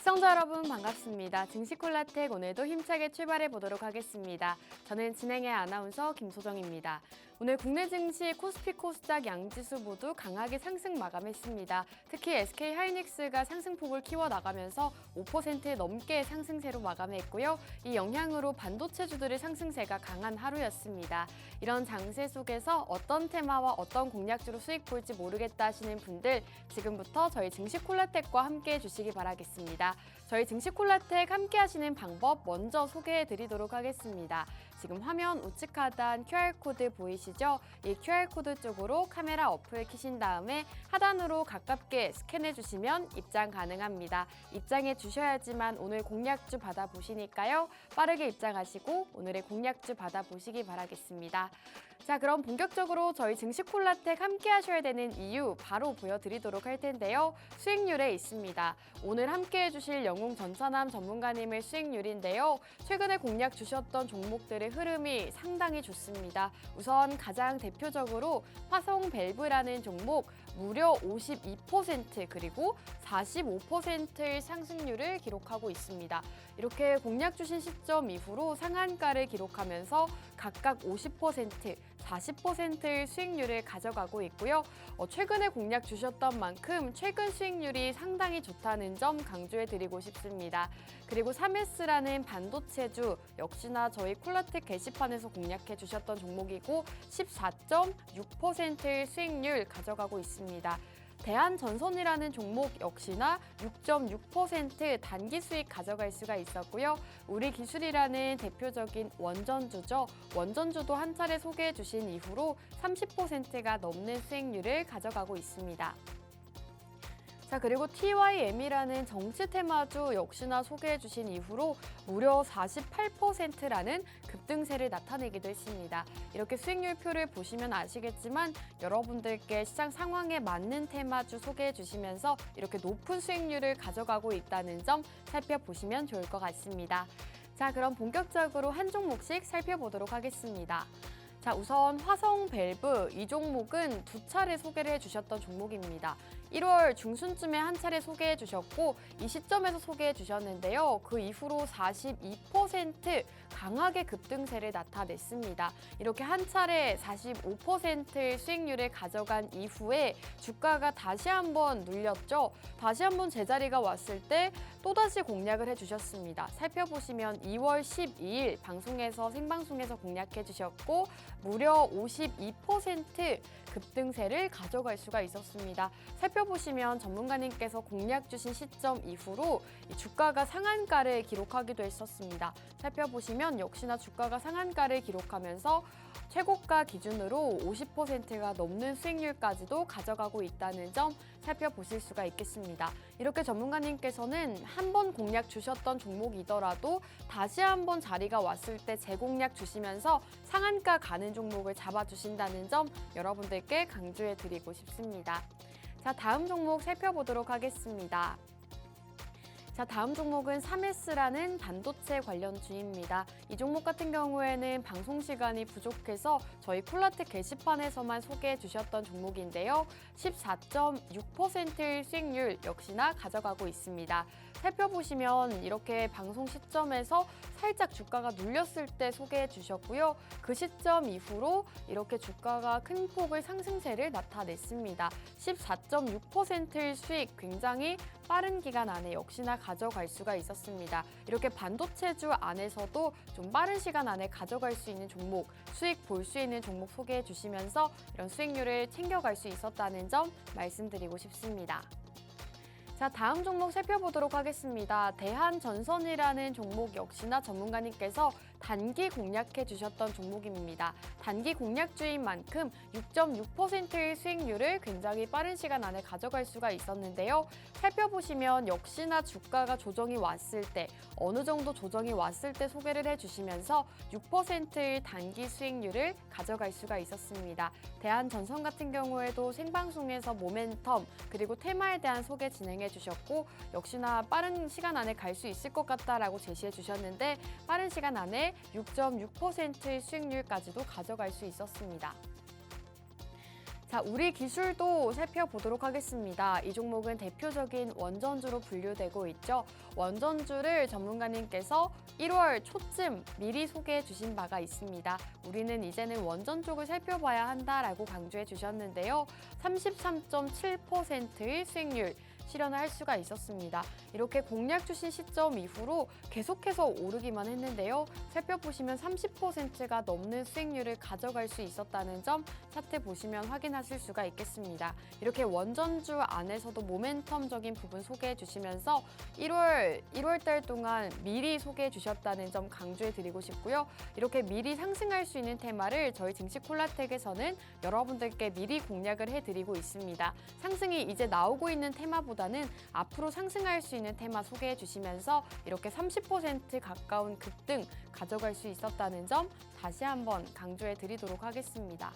시청자 여러분 반갑습니다. 증시콜라텍 오늘도 힘차게 출발해 보도록 하겠습니다. 저는 진행의 아나운서 김소정입니다. 오늘 국내 증시 코스피 코스닥 양지수 모두 강하게 상승 마감했습니다. 특히 SK하이닉스가 상승폭을 키워나가면서 5% 넘게 상승세로 마감했고요. 이 영향으로 반도체주들의 상승세가 강한 하루였습니다. 이런 장세 속에서 어떤 테마와 어떤 공략주로 수익 볼지 모르겠다 하시는 분들 지금부터 저희 증시콜라텍과 함께 해주시기 바라겠습니다. 저희 증시콜라텍 함께 하시는 방법 먼저 소개해 드리도록 하겠습니다. 지금 화면 우측 하단 QR코드 보이시죠? 이 QR코드 쪽으로 카메라 어플 켜신 다음에 하단으로 가깝게 스캔해 주시면 입장 가능합니다. 입장해 주셔야지만 오늘 공략주 받아보시니까요. 빠르게 입장하시고 오늘의 공략주 받아보시기 바라겠습니다. 자, 그럼 본격적으로 저희 증시콜라텍 함께 하셔야 되는 이유 바로 보여드리도록 할 텐데요. 수익률에 있습니다. 오늘 함께 해주실 영웅전천남 전문가님의 수익률인데요. 최근에 공략 주셨던 종목들의 흐름이 상당히 좋습니다. 우선 가장 대표적으로 화성밸브라는 종목 무려 52% 그리고 45%의 상승률을 기록하고 있습니다. 이렇게 공략 주신 시점 이후로 상한가를 기록하면서 각각 50%, 40%의 수익률을 가져가고 있고요. 최근에 공략 주셨던 만큼 최근 수익률이 상당히 좋다는 점 강조해드리고 싶습니다. 그리고 3S라는 반도체주 역시나 저희 콜라텍 게시판에서 공략해 주셨던 종목이고 14.6%의 수익률 가져가고 있습니다. 대한전선이라는 종목 역시나 6.6% 단기 수익 가져갈 수가 있었고요. 우리기술이라는 대표적인 원전주죠. 원전주도 한 차례 소개해 주신 이후로 30%가 넘는 수익률을 가져가고 있습니다. 자, 그리고 TYM이라는 정치 테마주 역시나 소개해 주신 이후로 무려 48%라는 급등세를 나타내기도 했습니다. 이렇게 수익률표를 보시면 아시겠지만 여러분들께 시장 상황에 맞는 테마주 소개해 주시면서 이렇게 높은 수익률을 가져가고 있다는 점 살펴보시면 좋을 것 같습니다. 자, 그럼 본격적으로 한 종목씩 살펴보도록 하겠습니다. 자, 우선 화성밸브 이 종목은 두 차례 소개를 해주셨던 종목입니다. 1월 중순쯤에 한 차례 소개해 주셨고 이 시점에서 소개해 주셨는데요. 그 이후로 42% 강하게 급등세를 나타냈습니다. 이렇게 한 차례 45%의 수익률을 가져간 이후에 주가가 다시 한번 눌렸죠. 다시 한번 제자리가 왔을 때 또다시 공략을 해주셨습니다. 살펴보시면 2월 12일 방송에서 생방송에서 공략해 주셨고 무려 52% 급등세를 가져갈 수가 있었습니다. 살펴보시면 전문가님께서 공략 주신 시점 이후로 주가가 상한가를 기록하기도 했었습니다. 살펴보시면 역시나 주가가 상한가를 기록하면서 최고가 기준으로 50%가 넘는 수익률까지도 가져가고 있다는 점 살펴보실 수가 있겠습니다. 이렇게 전문가님께서는 한 번 공략 주셨던 종목이더라도 다시 한번 자리가 왔을 때 재공략 주시면서 상한가 가는 종목을 잡아주신다는 점 여러분들께 강조해드리고 싶습니다. 자, 다음 종목 살펴보도록 하겠습니다. 자, 다음 종목은 3S라는 반도체 관련주입니다. 이 종목 같은 경우에는 방송 시간이 부족해서 저희 콜라텍 게시판에서만 소개해 주셨던 종목인데요. 14.6%의 수익률 역시나 가져가고 있습니다. 살펴보시면 이렇게 방송 시점에서 살짝 주가가 눌렸을 때 소개해 주셨고요. 그 시점 이후로 이렇게 주가가 큰 폭의 상승세를 나타냈습니다. 14.6%의 수익 굉장히 빠른 기간 안에 역시나 가져갈 수가 있었습니다. 이렇게 반도체주 안에서도 좀 빠른 시간 안에 가져갈 수 있는 종목, 수익 볼 수 있는 종목 소개해 주시면서 이런 수익률을 챙겨갈 수 있었다는 점 말씀드리고 싶습니다. 자, 다음 종목 살펴보도록 하겠습니다. 대한전선이라는 종목 역시나 전문가님께서 단기 공략해 주셨던 종목입니다. 단기 공략주인 만큼 6.6%의 수익률을 굉장히 빠른 시간 안에 가져갈 수가 있었는데요. 살펴보시면 역시나 주가가 조정이 왔을 때 어느 정도 조정이 왔을 때 소개를 해주시면서 6%의 단기 수익률을 가져갈 수가 있었습니다. 대한전선 같은 경우에도 생방송에서 모멘텀 그리고 테마에 대한 소개 진행해 주셨고 역시나 빠른 시간 안에 갈 수 있을 것 같다라고 제시해 주셨는데 빠른 시간 안에 6.6%의 수익률까지도 가져갈 수 있었습니다. 자, 우리 기술도 살펴보도록 하겠습니다. 이 종목은 대표적인 원전주로 분류되고 있죠. 원전주를 전문가님께서 1월 초쯤 미리 소개해 주신 바가 있습니다. 우리는 이제는 원전 쪽을 살펴봐야 한다라고 강조해 주셨는데요. 33.7%의 수익률 실현을 할 수가 있었습니다. 이렇게 공략 주신 시점 이후로 계속해서 오르기만 했는데요. 살펴보시면 30%가 넘는 수익률을 가져갈 수 있었다는 점 차트 보시면 확인하실 수가 있겠습니다. 이렇게 원전주 안에서도 모멘텀적인 부분 소개해 주시면서 1월 달 동안 미리 소개해 주셨다는 점 강조해 드리고 싶고요. 이렇게 미리 상승할 수 있는 테마를 저희 증시콜라텍에서는 여러분들께 미리 공략을 해드리고 있습니다. 상승이 이제 나오고 있는 테마보다는 앞으로 상승할 수 있는 테마 소개해 주시면서 이렇게 30% 가까운 급등 가져갈 수 있었다는 점 다시 한번 강조해 드리도록 하겠습니다.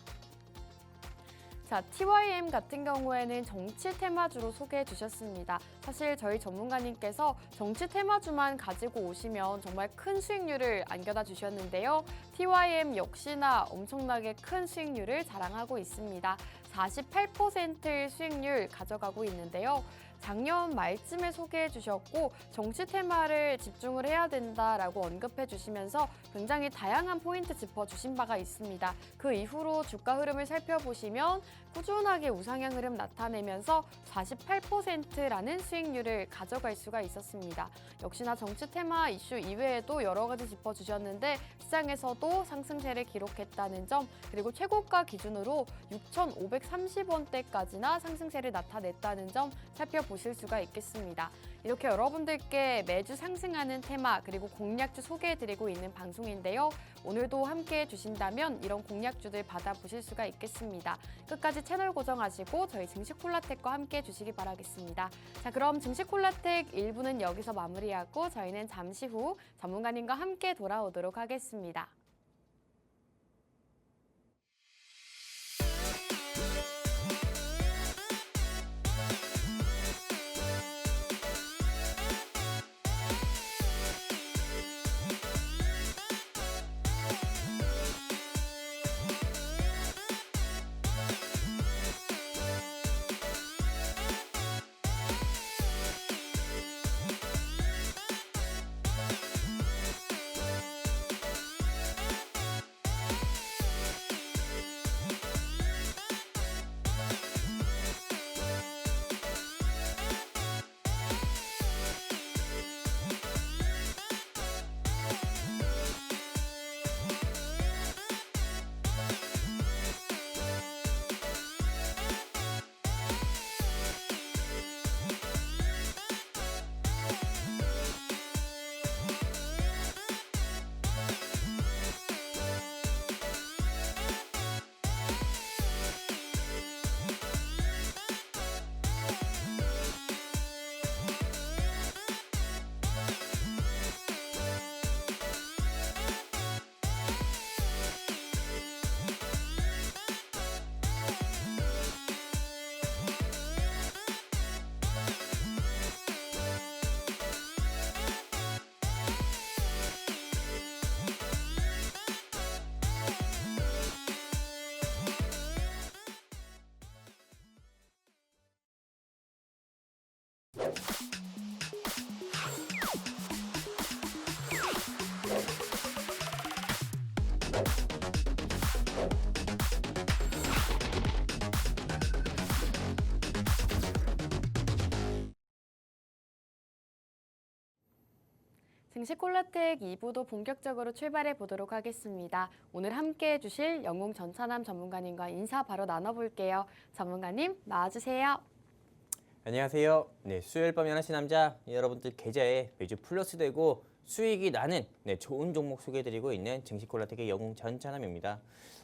자, TYM 같은 경우에는 정치 테마주로 소개해 주셨습니다. 사실 저희 전문가님께서 정치 테마주만 가지고 오시면 정말 큰 수익률을 안겨다 주셨는데요. TYM 역시나 엄청나게 큰 수익률을 자랑하고 있습니다. 48%의 수익률 가져가고 있는데요. 작년 말쯤에 소개해 주셨고 정치 테마를 집중을 해야 된다라고 언급해 주시면서 굉장히 다양한 포인트 짚어주신 바가 있습니다. 그 이후로 주가 흐름을 살펴보시면 꾸준하게 우상향 흐름 나타내면서 48%라는 수익률을 가져갈 수가 있었습니다. 역시나 정치 테마 이슈 이외에도 여러 가지 짚어주셨는데 시장에서도 상승세를 기록했다는 점, 그리고 최고가 기준으로 6,530원대까지나 상승세를 나타냈다는 점 살펴보실 수가 있겠습니다. 이렇게 여러분들께 매주 상승하는 테마 그리고 공략주 소개해드리고 있는 방송인데요. 오늘도 함께해 주신다면 이런 공략주들 받아보실 수가 있겠습니다. 끝까지 채널 고정하시고 저희 증시콜라텍과 함께해 주시기 바라겠습니다. 자, 그럼 증시콜라텍 1부는 여기서 마무리하고 저희는 잠시 후 전문가님과 함께 돌아오도록 하겠습니다. 증시콜라텍 2부도 본격적으로 출발해 보도록 하겠습니다. 오늘 함께 해주실 영웅 전찬남 전문가님과 인사 바로 나눠볼게요. 전문가님 나와주세요. 안녕하세요. 네, 수요일 밤 11시 남자 여러분들 계좌에 매주 플러스 되고 수익이 나는 좋은 종목 소개해드리고 있는 증시콜라텍의 영웅 전찬남입니다.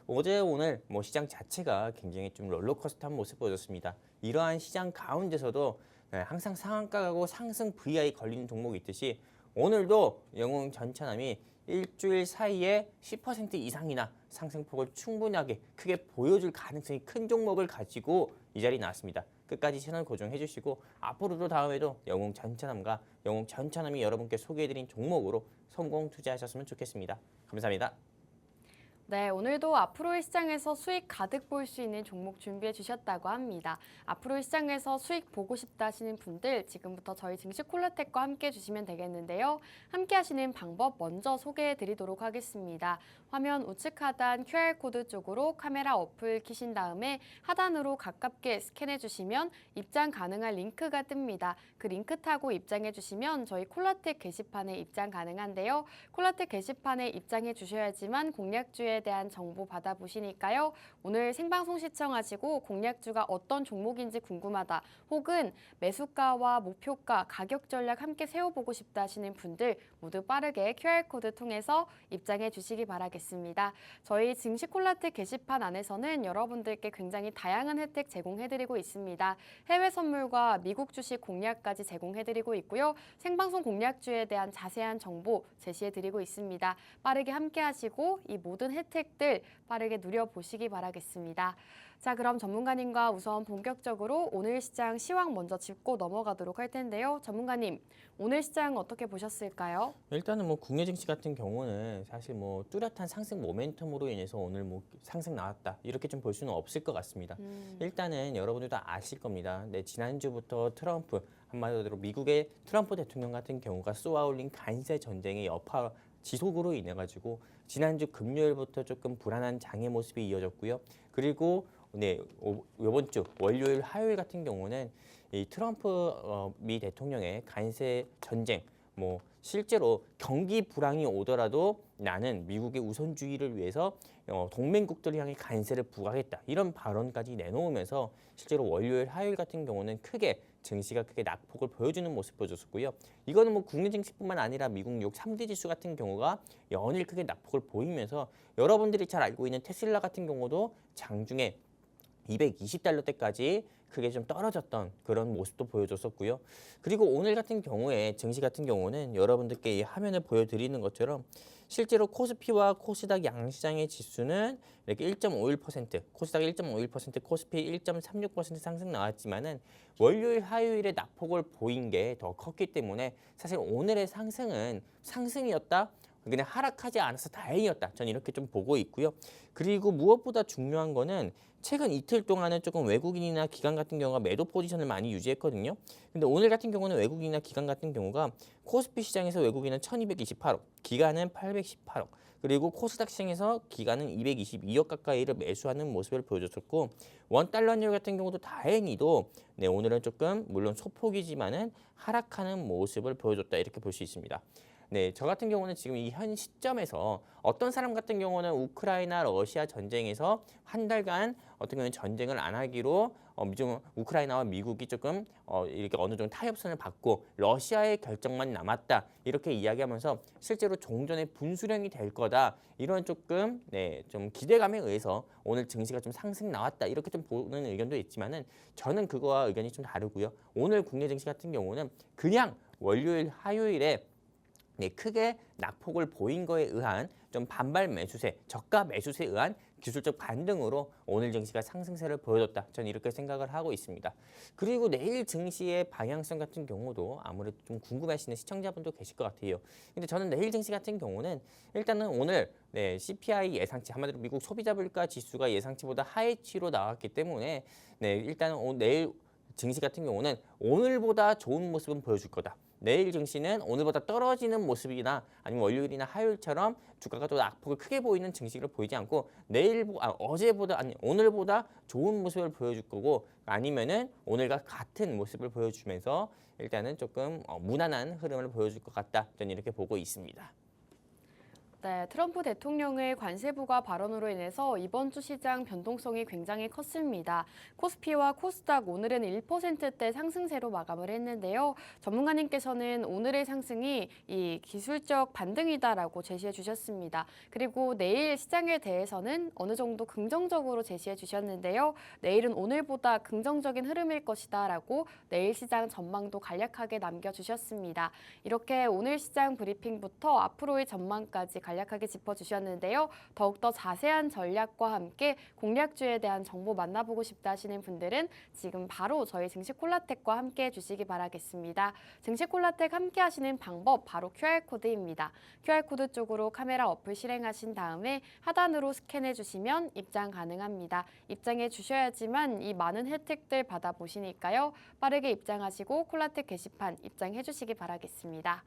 어제 오늘 시장 자체가 굉장히 좀 롤러코스터한 모습 보여줬습니다. 이러한 시장 가운데서도 항상 상한가하고 상승 VI 걸리는 종목이 있듯이 오늘도 영웅 전찬남이 일주일 사이에 10% 이상이나 상승폭을 충분하게 크게 보여줄 가능성이 큰 종목을 가지고 이 자리에 나왔습니다. 끝까지 채널 고정해 주시고 앞으로도 다음에도 영웅 전찬남과 영웅 전찬남이 여러분께 소개해드린 종목으로 성공 투자하셨으면 좋겠습니다. 감사합니다. 네, 오늘도 앞으로의 시장에서 수익 가득 볼 수 있는 종목 준비해 주셨다고 합니다. 앞으로의 시장에서 수익 보고 싶다 하시는 분들 지금부터 저희 증시 콜라텍과 함께 해주시면 되겠는데요. 함께 하시는 방법 먼저 소개해 드리도록 하겠습니다. 화면 우측 하단 QR코드 쪽으로 카메라 어플 키신 다음에 하단으로 가깝게 스캔해 주시면 입장 가능한 링크가 뜹니다. 그 링크 타고 입장해 주시면 저희 콜라텍 게시판에 입장 가능한데요. 콜라텍 게시판에 입장해 주셔야지만 공략주에 대한 정보 받아보시니까요. 오늘 생방송 시청하시고 공략주가 어떤 종목인지 궁금하다 혹은 매수가와 목표가, 가격 전략 함께 세워보고 싶다 하시는 분들 모두 빠르게 QR코드 통해서 입장해 주시기 바라겠습니다. 저희 증시 콜라텍 게시판 안에서는 여러분들께 굉장히 다양한 혜택 제공해드리고 있습니다. 해외 선물과 미국 주식 공략까지 제공해드리고 있고요. 생방송 공략주에 대한 자세한 정보 제시해드리고 있습니다. 빠르게 함께 하시고 이 모든 혜택들 빠르게 누려보시기 바라겠습니다. 자, 그럼 전문가님과 우선 본격적으로 오늘 시장 시황 먼저 짚고 넘어가도록 할 텐데요. 전문가님, 오늘 시장 어떻게 보셨을까요? 일단은 뭐 국내 증시 같은 경우는 사실 뭐 뚜렷한 상승 모멘텀으로 인해서 오늘 뭐 상승 나왔다 이렇게 좀 볼 수는 없을 것 같습니다. 일단은 여러분들도 아실 겁니다. 네, 지난주부터 트럼프, 한마디로 미국의 트럼프 대통령 같은 경우가 쏘아올린 관세 전쟁의 여파 지속으로 인해 가지고 지난주 금요일부터 조금 불안한 장의 모습이 이어졌고요. 그리고 이번 주 월요일, 화요일 같은 경우는 이 트럼프 미 대통령의 관세 전쟁, 뭐 실제로 경기 불황이 오더라도 나는 미국의 우선주의를 위해서 동맹국들을 향해 관세를 부과하겠다 이런 발언까지 내놓으면서 실제로 월요일, 화요일 같은 경우는 증시가 크게 낙폭을 보여주는 모습 보여줬고요. 이거는 뭐 국내 증시뿐만 아니라 미국 뉴욕 3대 지수 같은 경우가 연일 크게 낙폭을 보이면서 여러분들이 잘 알고 있는 테슬라 같은 경우도 장중에 220달러대까지 크게 좀 떨어졌던 그런 모습도 보여줬었고요. 그리고 오늘 같은 경우에 증시 같은 경우는 여러분들께 이 화면을 보여드리는 것처럼 실제로 코스피와 코스닥 양시장의 지수는 이렇게 1.51%, 코스닥 1.51%, 코스피 1.36% 상승 나왔지만은 월요일, 화요일에 낙폭을 보인 게 더 컸기 때문에 사실 오늘의 상승은 상승이었다. 그냥 하락하지 않아서 다행이었다. 저는 이렇게 좀 보고 있고요. 그리고 무엇보다 중요한 거는 최근 이틀 동안은 조금 외국인이나 기관 같은 경우가 매도 포지션을 많이 유지했거든요. 근데 오늘 같은 경우는 외국인이나 기관 같은 경우가 코스피 시장에서 외국인은 1228억, 기관은 818억, 그리고 코스닥 시장에서 기관은 222억 가까이를 매수하는 모습을 보여줬었고 원달러율 같은 경우도 다행히도 오늘은 조금 물론 소폭이지만은 하락하는 모습을 보여줬다 이렇게 볼 수 있습니다. 네, 저 같은 경우는 지금 이 현 시점에서 어떤 사람 같은 경우는 우크라이나 러시아 전쟁에서 한 달간 어떤 경우는 전쟁을 안 하기로 우크라이나와 미국이 조금 이렇게 어느 정도 타협선을 받고 러시아의 결정만 남았다 이렇게 이야기하면서 실제로 종전의 분수령이 될 거다 이런 조금 좀 기대감에 의해서 오늘 증시가 좀 상승 나왔다 이렇게 좀 보는 의견도 있지만은 저는 그거와 의견이 좀 다르고요. 오늘 국내 증시 같은 경우는 그냥 월요일, 화요일에 크게 낙폭을 보인 거에 의한 좀 반발 매수세, 저가 매수세에 의한 기술적 반등으로 오늘 증시가 상승세를 보여줬다. 저는 이렇게 생각을 하고 있습니다. 그리고 내일 증시의 방향성 같은 경우도 아무래도 좀 궁금해하시는 시청자분도 계실 것 같아요. 근데 저는 내일 증시 같은 경우는 일단은 오늘 CPI 예상치, 한마디로 미국 소비자 물가 지수가 예상치보다 하회치로 나왔기 때문에 일단은 내일 증시 같은 경우는 오늘보다 좋은 모습은 보여줄 거다. 내일 증시는 오늘보다 떨어지는 모습이나 아니면 월요일이나 화요일처럼 주가가 또 낙폭을 크게 보이는 증시를 보이지 않고 오늘보다 좋은 모습을 보여줄 거고 아니면은 오늘과 같은 모습을 보여주면서 일단은 조금 무난한 흐름을 보여줄 것 같다. 저는 이렇게 보고 있습니다. 네, 트럼프 대통령의 관세 부과 발언으로 인해서 이번 주 시장 변동성이 굉장히 컸습니다. 코스피와 코스닥 오늘은 1%대 상승세로 마감을 했는데요. 전문가님께서는 오늘의 상승이 이 기술적 반등이다라고 제시해 주셨습니다. 그리고 내일 시장에 대해서는 어느 정도 긍정적으로 제시해 주셨는데요. 내일은 오늘보다 긍정적인 흐름일 것이다라고 내일 시장 전망도 간략하게 남겨주셨습니다. 이렇게 오늘 시장 브리핑부터 앞으로의 전망까지 간략하게 짚어주셨는데요. 더욱더 자세한 전략과 함께 공략주에 대한 정보 만나보고 싶다 하시는 분들은 지금 바로 저희 증시콜라텍과 함께 해주시기 바라겠습니다. 증시콜라텍 함께 하시는 방법 바로 QR코드입니다. QR코드 쪽으로 카메라 어플 실행하신 다음에 하단으로 스캔해 주시면 입장 가능합니다. 입장해 주셔야지만 이 많은 혜택들 받아보시니까요. 빠르게 입장하시고 콜라텍 게시판 입장해 주시기 바라겠습니다.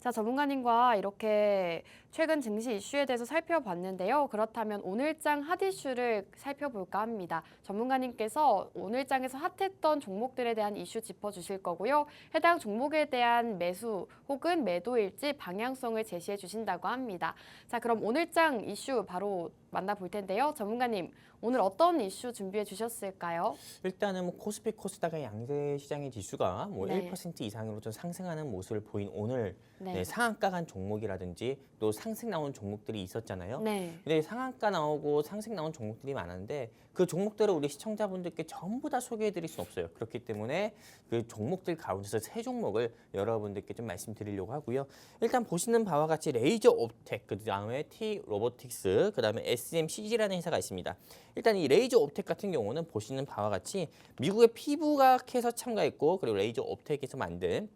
자, 전문가님과 이렇게 최근 증시 이슈에 대해서 살펴봤는데요. 그렇다면 오늘장 핫 이슈를 살펴볼까 합니다. 전문가님께서 오늘장에서 핫했던 종목들에 대한 이슈 짚어주실 거고요. 해당 종목에 대한 매수 혹은 매도일지 방향성을 제시해 주신다고 합니다. 자, 그럼 오늘장 이슈 바로 만나볼 텐데요. 전문가님, 오늘 어떤 이슈 준비해 주셨을까요? 일단은 뭐 코스피 코스닥의 양대 시장의 지수가 뭐 네. 1% 이상으로 좀 상승하는 모습을 보인 오늘 네. 상한가 간 종목이라든지 또 상승 나온 종목들이 있었잖아요. 네. 근데 상한가 나오고 상승 나온 종목들이 많았는데 그 종목들을 우리 시청자분들께 전부 다 소개해드릴 수 없어요. 그렇기 때문에 그 종목들 가운데서 세 종목을 여러분들께 좀 말씀드리려고 하고요. 일단 보시는 바와 같이 레이저 옵텍, 그 다음에 T 로보틱스, 그 다음에 SMCG라는 회사가 있습니다. 일단 이 레이저 옵텍 같은 경우는 보시는 바와 같이 미국의 피부과학회에서 참가했고 그리고 레이저 옵텍에서 만든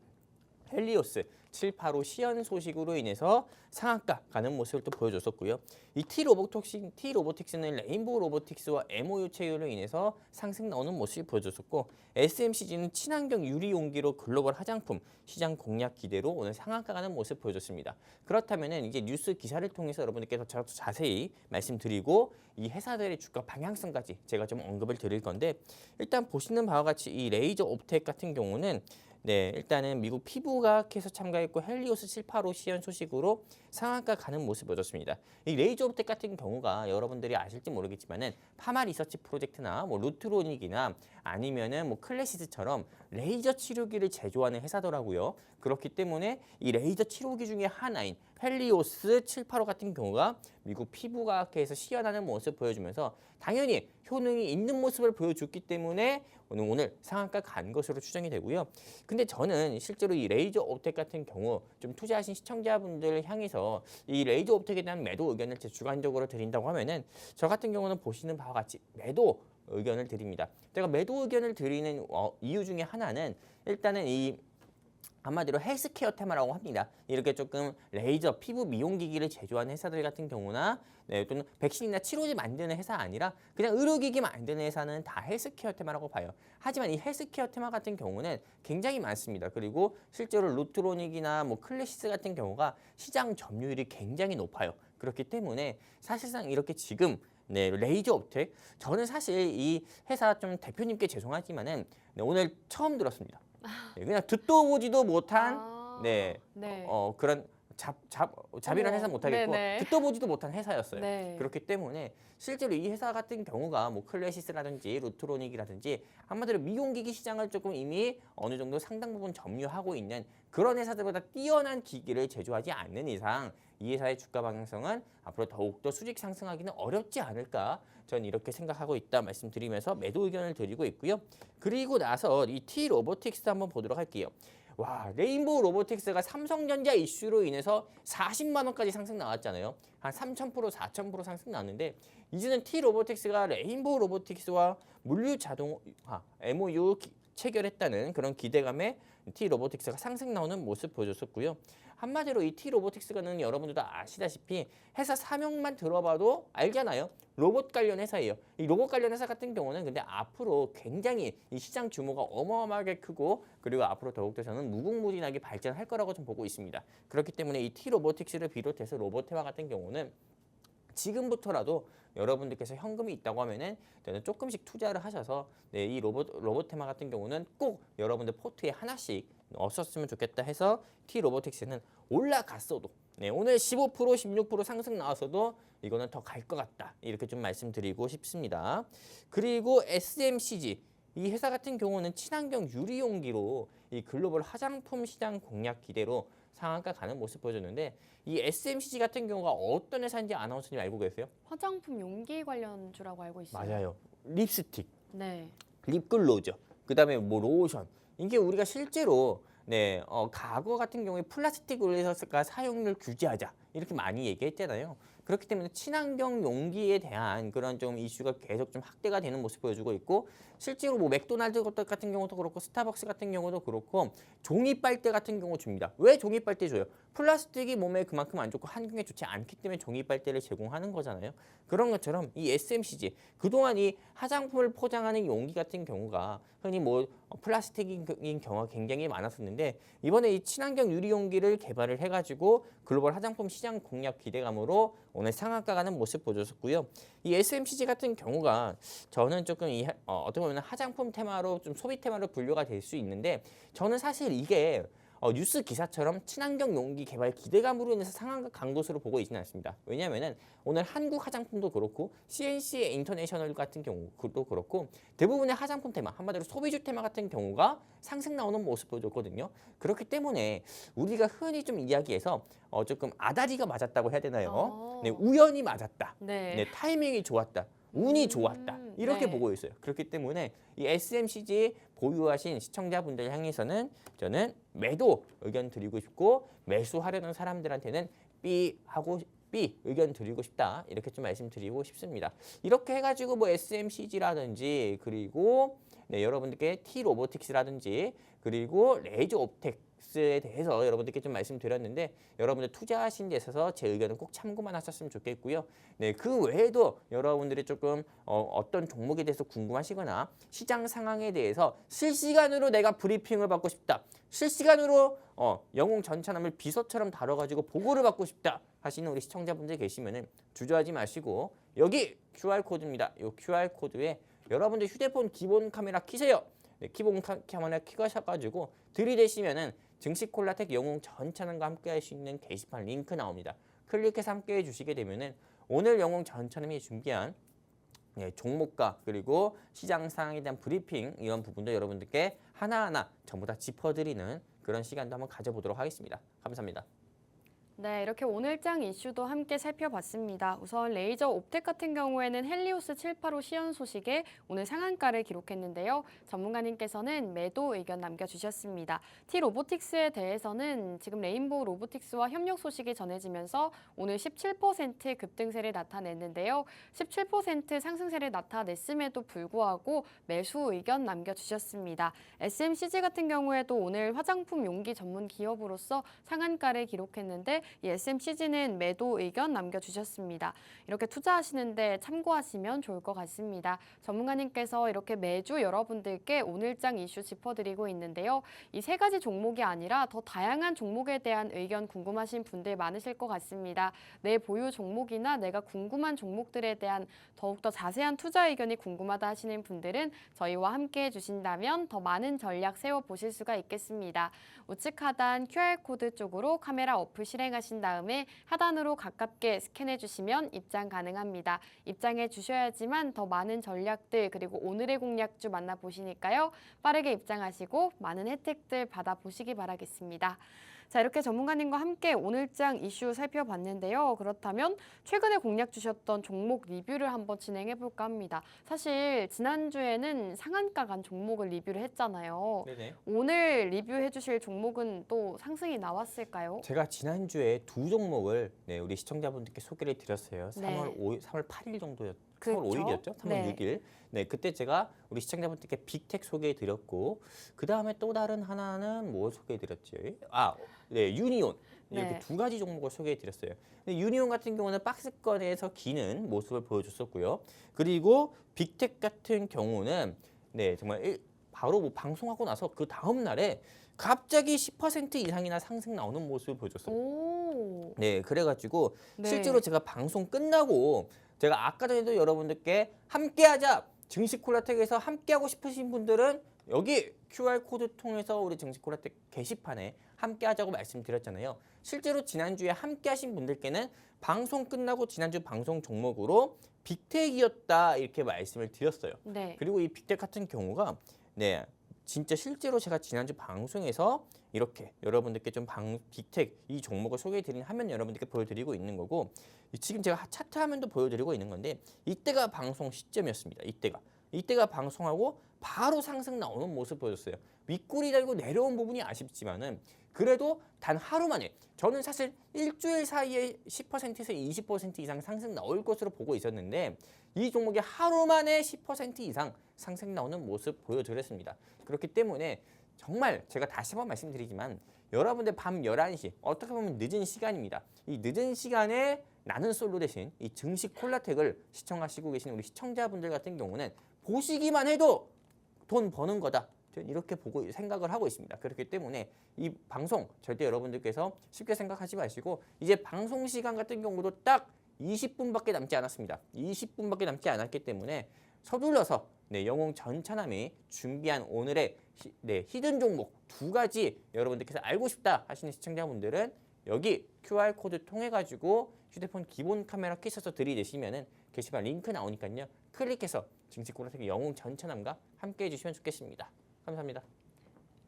헬리오스 785 시연 소식으로 인해서 상한가 가는 모습을 또 보여줬었고요. 이 T 로보틱스는 레인보우 로보틱스와 MOU 체결로 인해서 상승 나오는 모습을 보여줬었고 SMCG는 친환경 유리 용기로 글로벌 화장품 시장 공략 기대로 오늘 상한가 가는 모습을 보여줬습니다. 그렇다면은 이제 뉴스 기사를 통해서 여러분들께 더 자세히 말씀드리고 이 회사들의 주가 방향성까지 제가 좀 언급을 드릴 건데 일단 보시는 바와 같이 이 레이저 옵텍 같은 경우는 일단은 미국 피부과학회에서 참가했고 헬리오스 785 시연 소식으로 상한가 가는 모습을 보여줬습니다. 이 레이저 옵텍 같은 경우가 여러분들이 아실지 모르겠지만은 파마 리서치 프로젝트나 뭐 루트로닉이나 아니면은 뭐 클래시스처럼 레이저 치료기를 제조하는 회사더라고요. 그렇기 때문에 이 레이저 치료기 중에 하나인 헬리오스 785 같은 경우가 미국 피부과학회에서 시연하는 모습을 보여주면서 당연히 효능이 있는 모습을 보여줬기 때문에 오늘 상한가 간 것으로 추정이 되고요. 근데 저는 실제로 이 레이저 옵텍 같은 경우 좀 투자하신 시청자분들을 향해서 이 레이저 옵텍에 대한 매도 의견을 제 주관적으로 드린다고 하면은 저 같은 경우는 보시는 바와 같이 매도 의견을 드립니다. 제가 매도 의견을 드리는 이유 중에 하나는 일단은 이 한마디로 헬스케어 테마라고 합니다. 이렇게 조금 레이저 피부 미용기기를 제조하는 회사들 같은 경우나 또는 백신이나 치료제 만드는 회사 아니라 그냥 의료기기 만드는 회사는 다 헬스케어 테마라고 봐요. 하지만 이 헬스케어 테마 같은 경우는 굉장히 많습니다. 그리고 실제로 루트로닉이나 뭐 클래시스 같은 경우가 시장 점유율이 굉장히 높아요. 그렇기 때문에 사실상 이렇게 지금 레이저 옵텍 저는 사실 이 회사 좀 대표님께 죄송하지만은 오늘 처음 들었습니다. 그냥 듣도 보지도 못한 그런 잡이란 회사 못하겠고 네네. 듣도 보지도 못한 회사였어요. 네. 그렇기 때문에 실제로 이 회사 같은 경우가 뭐 클래시스라든지 루트로닉이라든지 한마디로 미용기기 시장을 조금 이미 어느 정도 상당 부분 점유하고 있는 그런 회사들보다 뛰어난 기기를 제조하지 않는 이상 이 회사의 주가 방향성은 앞으로 더욱더 수직 상승하기는 어렵지 않을까 전 이렇게 생각하고 있다 말씀드리면서 매도 의견을 드리고 있고요. 그리고 나서 이 T 로보틱스 한번 보도록 할게요. 와, 레인보우 로보틱스가 삼성전자 이슈로 인해서 40만 원까지 상승 나왔잖아요. 한 3,000%, 4,000% 상승 나왔는데 이제는 T 로보틱스가 레인보우 로보틱스와 물류 자동화 MOU 체결했다는 그런 기대감에 T 로보틱스가 상승 나오는 모습 보여줬었고요. 한마디로 이 T 로보틱스가는 여러분들도 아시다시피 회사 사명만 들어봐도 알잖아요. 로봇 관련 회사예요. 이 로봇 관련 회사 같은 경우는 근데 앞으로 굉장히 이 시장 규모가 어마어마하게 크고 그리고 앞으로 더욱더 저는 무궁무진하게 발전할 거라고 좀 보고 있습니다. 그렇기 때문에 이 T 로보틱스를 비롯해서 로봇테마 같은 경우는 지금부터라도 여러분들께서 현금이 있다고 하면은 조금씩 투자를 하셔서 이 로봇테마 같은 경우는 꼭 여러분들 포트에 하나씩 넣었으면 좋겠다 해서 T 로보틱스는 올라갔어도 오늘 15% 16% 상승 나왔어도 이거는 더 갈 것 같다 이렇게 좀 말씀드리고 싶습니다. 그리고 SMCG 이 회사 같은 경우는 친환경 유리용기로 이 글로벌 화장품 시장 공략 기대로 상한가 가는 모습 보여줬는데 이 SMCG 같은 경우가 어떤 회사인지 아나운서님 알고 계세요? 화장품 용기 관련주라고 알고 있어요. 맞아요. 립스틱, 네. 립글로저, 그다음에 뭐 로션. 이게 우리가 실제로 과거 같은 경우에 플라스틱 의료가 사용률 규제하자 이렇게 많이 얘기했잖아요. 그렇기 때문에 친환경 용기에 대한 그런 좀 이슈가 계속 좀 확대가 되는 모습 보여주고 있고 실제로 뭐 맥도날드 같은 경우도 그렇고 스타벅스 같은 경우도 그렇고 종이 빨대 같은 경우 줍니다. 왜 종이 빨대 줘요? 플라스틱이 몸에 그만큼 안 좋고 환경에 좋지 않기 때문에 종이 빨대를 제공하는 거잖아요. 그런 것처럼 이 SMCG 그동안 이 화장품을 포장하는 용기 같은 경우가 흔히 뭐 플라스틱인 경우가 굉장히 많았었는데 이번에 이 친환경 유리 용기를 개발을 해가지고 글로벌 화장품 시장 공략 기대감으로 오늘 상한가 가는 모습 보여줬고요. 이 SMCG 같은 경우가 저는 조금 어떻게 보면 화장품 테마로 좀 소비 테마로 분류가 될 수 있는데 저는 사실 이게 뉴스 기사처럼 친환경 용기 개발 기대감으로 인해서 상한가 간 것으로 보고 있지는 않습니다. 왜냐하면은 오늘 한국 화장품도 그렇고 CNC 인터내셔널 같은 경우도 그렇고 대부분의 화장품 테마, 한마디로 소비주 테마 같은 경우가 상승 나오는 모습 보여줬거든요. 그렇기 때문에 우리가 흔히 좀 이야기해서 조금 아다리가 맞았다고 해야 되나요? 네, 우연히 맞았다. 네. 네, 타이밍이 좋았다. 운이 좋았다. 이렇게 네. 보고 있어요. 그렇기 때문에 이 SMCG 보유하신 시청자분들 향해서는 저는 매도 의견 드리고 싶고 매수하려는 사람들한테는 B 의견 드리고 싶다. 이렇게 좀 말씀드리고 싶습니다. 이렇게 해가지고 뭐 SMCG라든지 그리고 여러분들께 T-로보틱스라든지 그리고 레이저 옵텍스에 대해서 여러분들께 좀 말씀드렸는데 여러분들 투자하신 데 있어서 제 의견은 꼭 참고만 하셨으면 좋겠고요. 그 외에도 여러분들이 조금 어떤 종목에 대해서 궁금하시거나 시장 상황에 대해서 실시간으로 내가 브리핑을 받고 싶다. 실시간으로 영웅 전차남을 비서처럼 다뤄가지고 보고를 받고 싶다 하시는 우리 시청자분들 계시면은 주저하지 마시고 여기 QR코드입니다. 이 QR코드에 여러분들 휴대폰 기본 카메라 켜세요. 기본 카메라 켜가셔가지고 들이대시면은 증시콜라텍 영웅 전차남과 함께 할 수 있는 게시판 링크 나옵니다. 클릭해서 함께 해주시게 되면은 오늘 영웅 전차남이 준비한 종목과 그리고 시장 상황에 대한 브리핑 이런 부분도 여러분들께 하나하나 전부 다 짚어드리는 그런 시간도 한번 가져보도록 하겠습니다. 감사합니다. 네, 이렇게 오늘장 이슈도 함께 살펴봤습니다. 우선 레이저 옵텍 같은 경우에는 헬리오스 785 시연 소식에 오늘 상한가를 기록했는데요. 전문가님께서는 매도 의견 남겨주셨습니다. T-로보틱스에 대해서는 지금 레인보우 로보틱스와 협력 소식이 전해지면서 오늘 17% 급등세를 나타냈는데요. 17% 상승세를 나타냈음에도 불구하고 매수 의견 남겨주셨습니다. SMCG 같은 경우에도 오늘 화장품 용기 전문 기업으로서 상한가를 기록했는데 이 SMCG는 매도 의견 남겨주셨습니다. 이렇게 투자하시는데 참고하시면 좋을 것 같습니다. 전문가님께서 이렇게 매주 여러분들께 오늘장 이슈 짚어드리고 있는데요. 이 세 가지 종목이 아니라 더 다양한 종목에 대한 의견 궁금하신 분들 많으실 것 같습니다. 내 보유 종목이나 내가 궁금한 종목들에 대한 더욱더 자세한 투자 의견이 궁금하다 하시는 분들은 저희와 함께 해주신다면 더 많은 전략 세워보실 수가 있겠습니다. 우측 하단 QR코드 쪽으로 카메라 어플 실행하신 다음에 하단으로 가깝게 스캔해 주시면 입장 가능합니다. 입장해 주셔야지만 더 많은 전략들 그리고 오늘의 공략주 만나보시니까요. 빠르게 입장하시고 많은 혜택들 받아보시기 바라겠습니다. 자, 이렇게 전문가님과 함께 오늘장 이슈 살펴봤는데요. 그렇다면 최근에 공략 주셨던 종목 리뷰를 한번 진행해 볼까 합니다. 사실 지난주에는 상한가 간 종목을 리뷰를 했잖아요. 네네. 오늘 리뷰해 주실 종목은 또 상승이 나왔을까요? 제가 지난주에 두 종목을 우리 시청자분들께 소개를 드렸어요. 네. 3월 8일 정도였죠. 그렇죠. 3월 5일이었죠? 3월 네. 6일. 그때 제가 우리 시청자분들께 빅텍 소개해 드렸고 그 다음에 또 다른 하나는 뭐 소개해 드렸지? 유니온. 이렇게 네. 두 가지 종목을 소개해 드렸어요. 근데 유니온 같은 경우는 박스권에서 기는 모습을 보여줬었고요. 그리고 빅텍 같은 경우는 정말 바로 뭐 방송하고 나서 그 다음 날에 갑자기 10% 이상이나 상승 나오는 모습을 보여줬어요. 오. 그래가지고 네. 실제로 제가 방송 끝나고 제가 아까 전에도 여러분들께 함께하자 증시콜라텍에서 함께하고 싶으신 분들은 여기 QR코드 통해서 우리 증시콜라텍 게시판에 함께하자고 말씀드렸잖아요. 실제로 지난주에 함께하신 분들께는 방송 끝나고 지난주 방송 종목으로 빅텍이었다 이렇게 말씀을 드렸어요. 네. 그리고 이 빅텍 같은 경우가 진짜 실제로 제가 지난주 방송에서 이렇게 여러분들께 좀 빅텍 이 종목을 소개해드린 화면 여러분들께 보여드리고 있는 거고 지금 제가 차트 화면도 보여드리고 있는 건데 이때가 방송 시점이었습니다. 이때가 방송하고 바로 상승 나오는 모습 보였어요. 윗골이 달고 내려온 부분이 아쉽지만은 그래도 단 하루 만에 저는 사실 일주일 사이에 10%에서 20% 이상 상승 나올 것으로 보고 있었는데 이 종목이 하루 만에 10% 이상 상승 나오는 모습 보여드렸습니다. 그렇기 때문에 정말 제가 다시 한번 말씀드리지만 여러분들 밤 11시 어떻게 보면 늦은 시간입니다. 이 늦은 시간에 나는 솔로 대신 이 증시 콜라텍을 시청하시고 계시는 우리 시청자분들 같은 경우는 보시기만 해도 돈 버는 거다. 저는 이렇게 보고 생각을 하고 있습니다. 그렇기 때문에 이 방송 절대 여러분들께서 쉽게 생각하지 마시고 이제 방송 시간 같은 경우도 딱 20분밖에 남지 않았습니다. 20분밖에 남지 않았기 때문에 서둘러서 영웅 전차남이 준비한 오늘의 히든 종목 2가지 여러분들께서 알고 싶다 하시는 시청자분들은 여기 QR코드 통해 가지고 휴대폰 기본 카메라 켜셔서 들이대시면은 게시판 링크 나오니까요. 클릭해서 증시콜라텍의 영웅 전차남과 함께 해주시면 좋겠습니다. 감사합니다.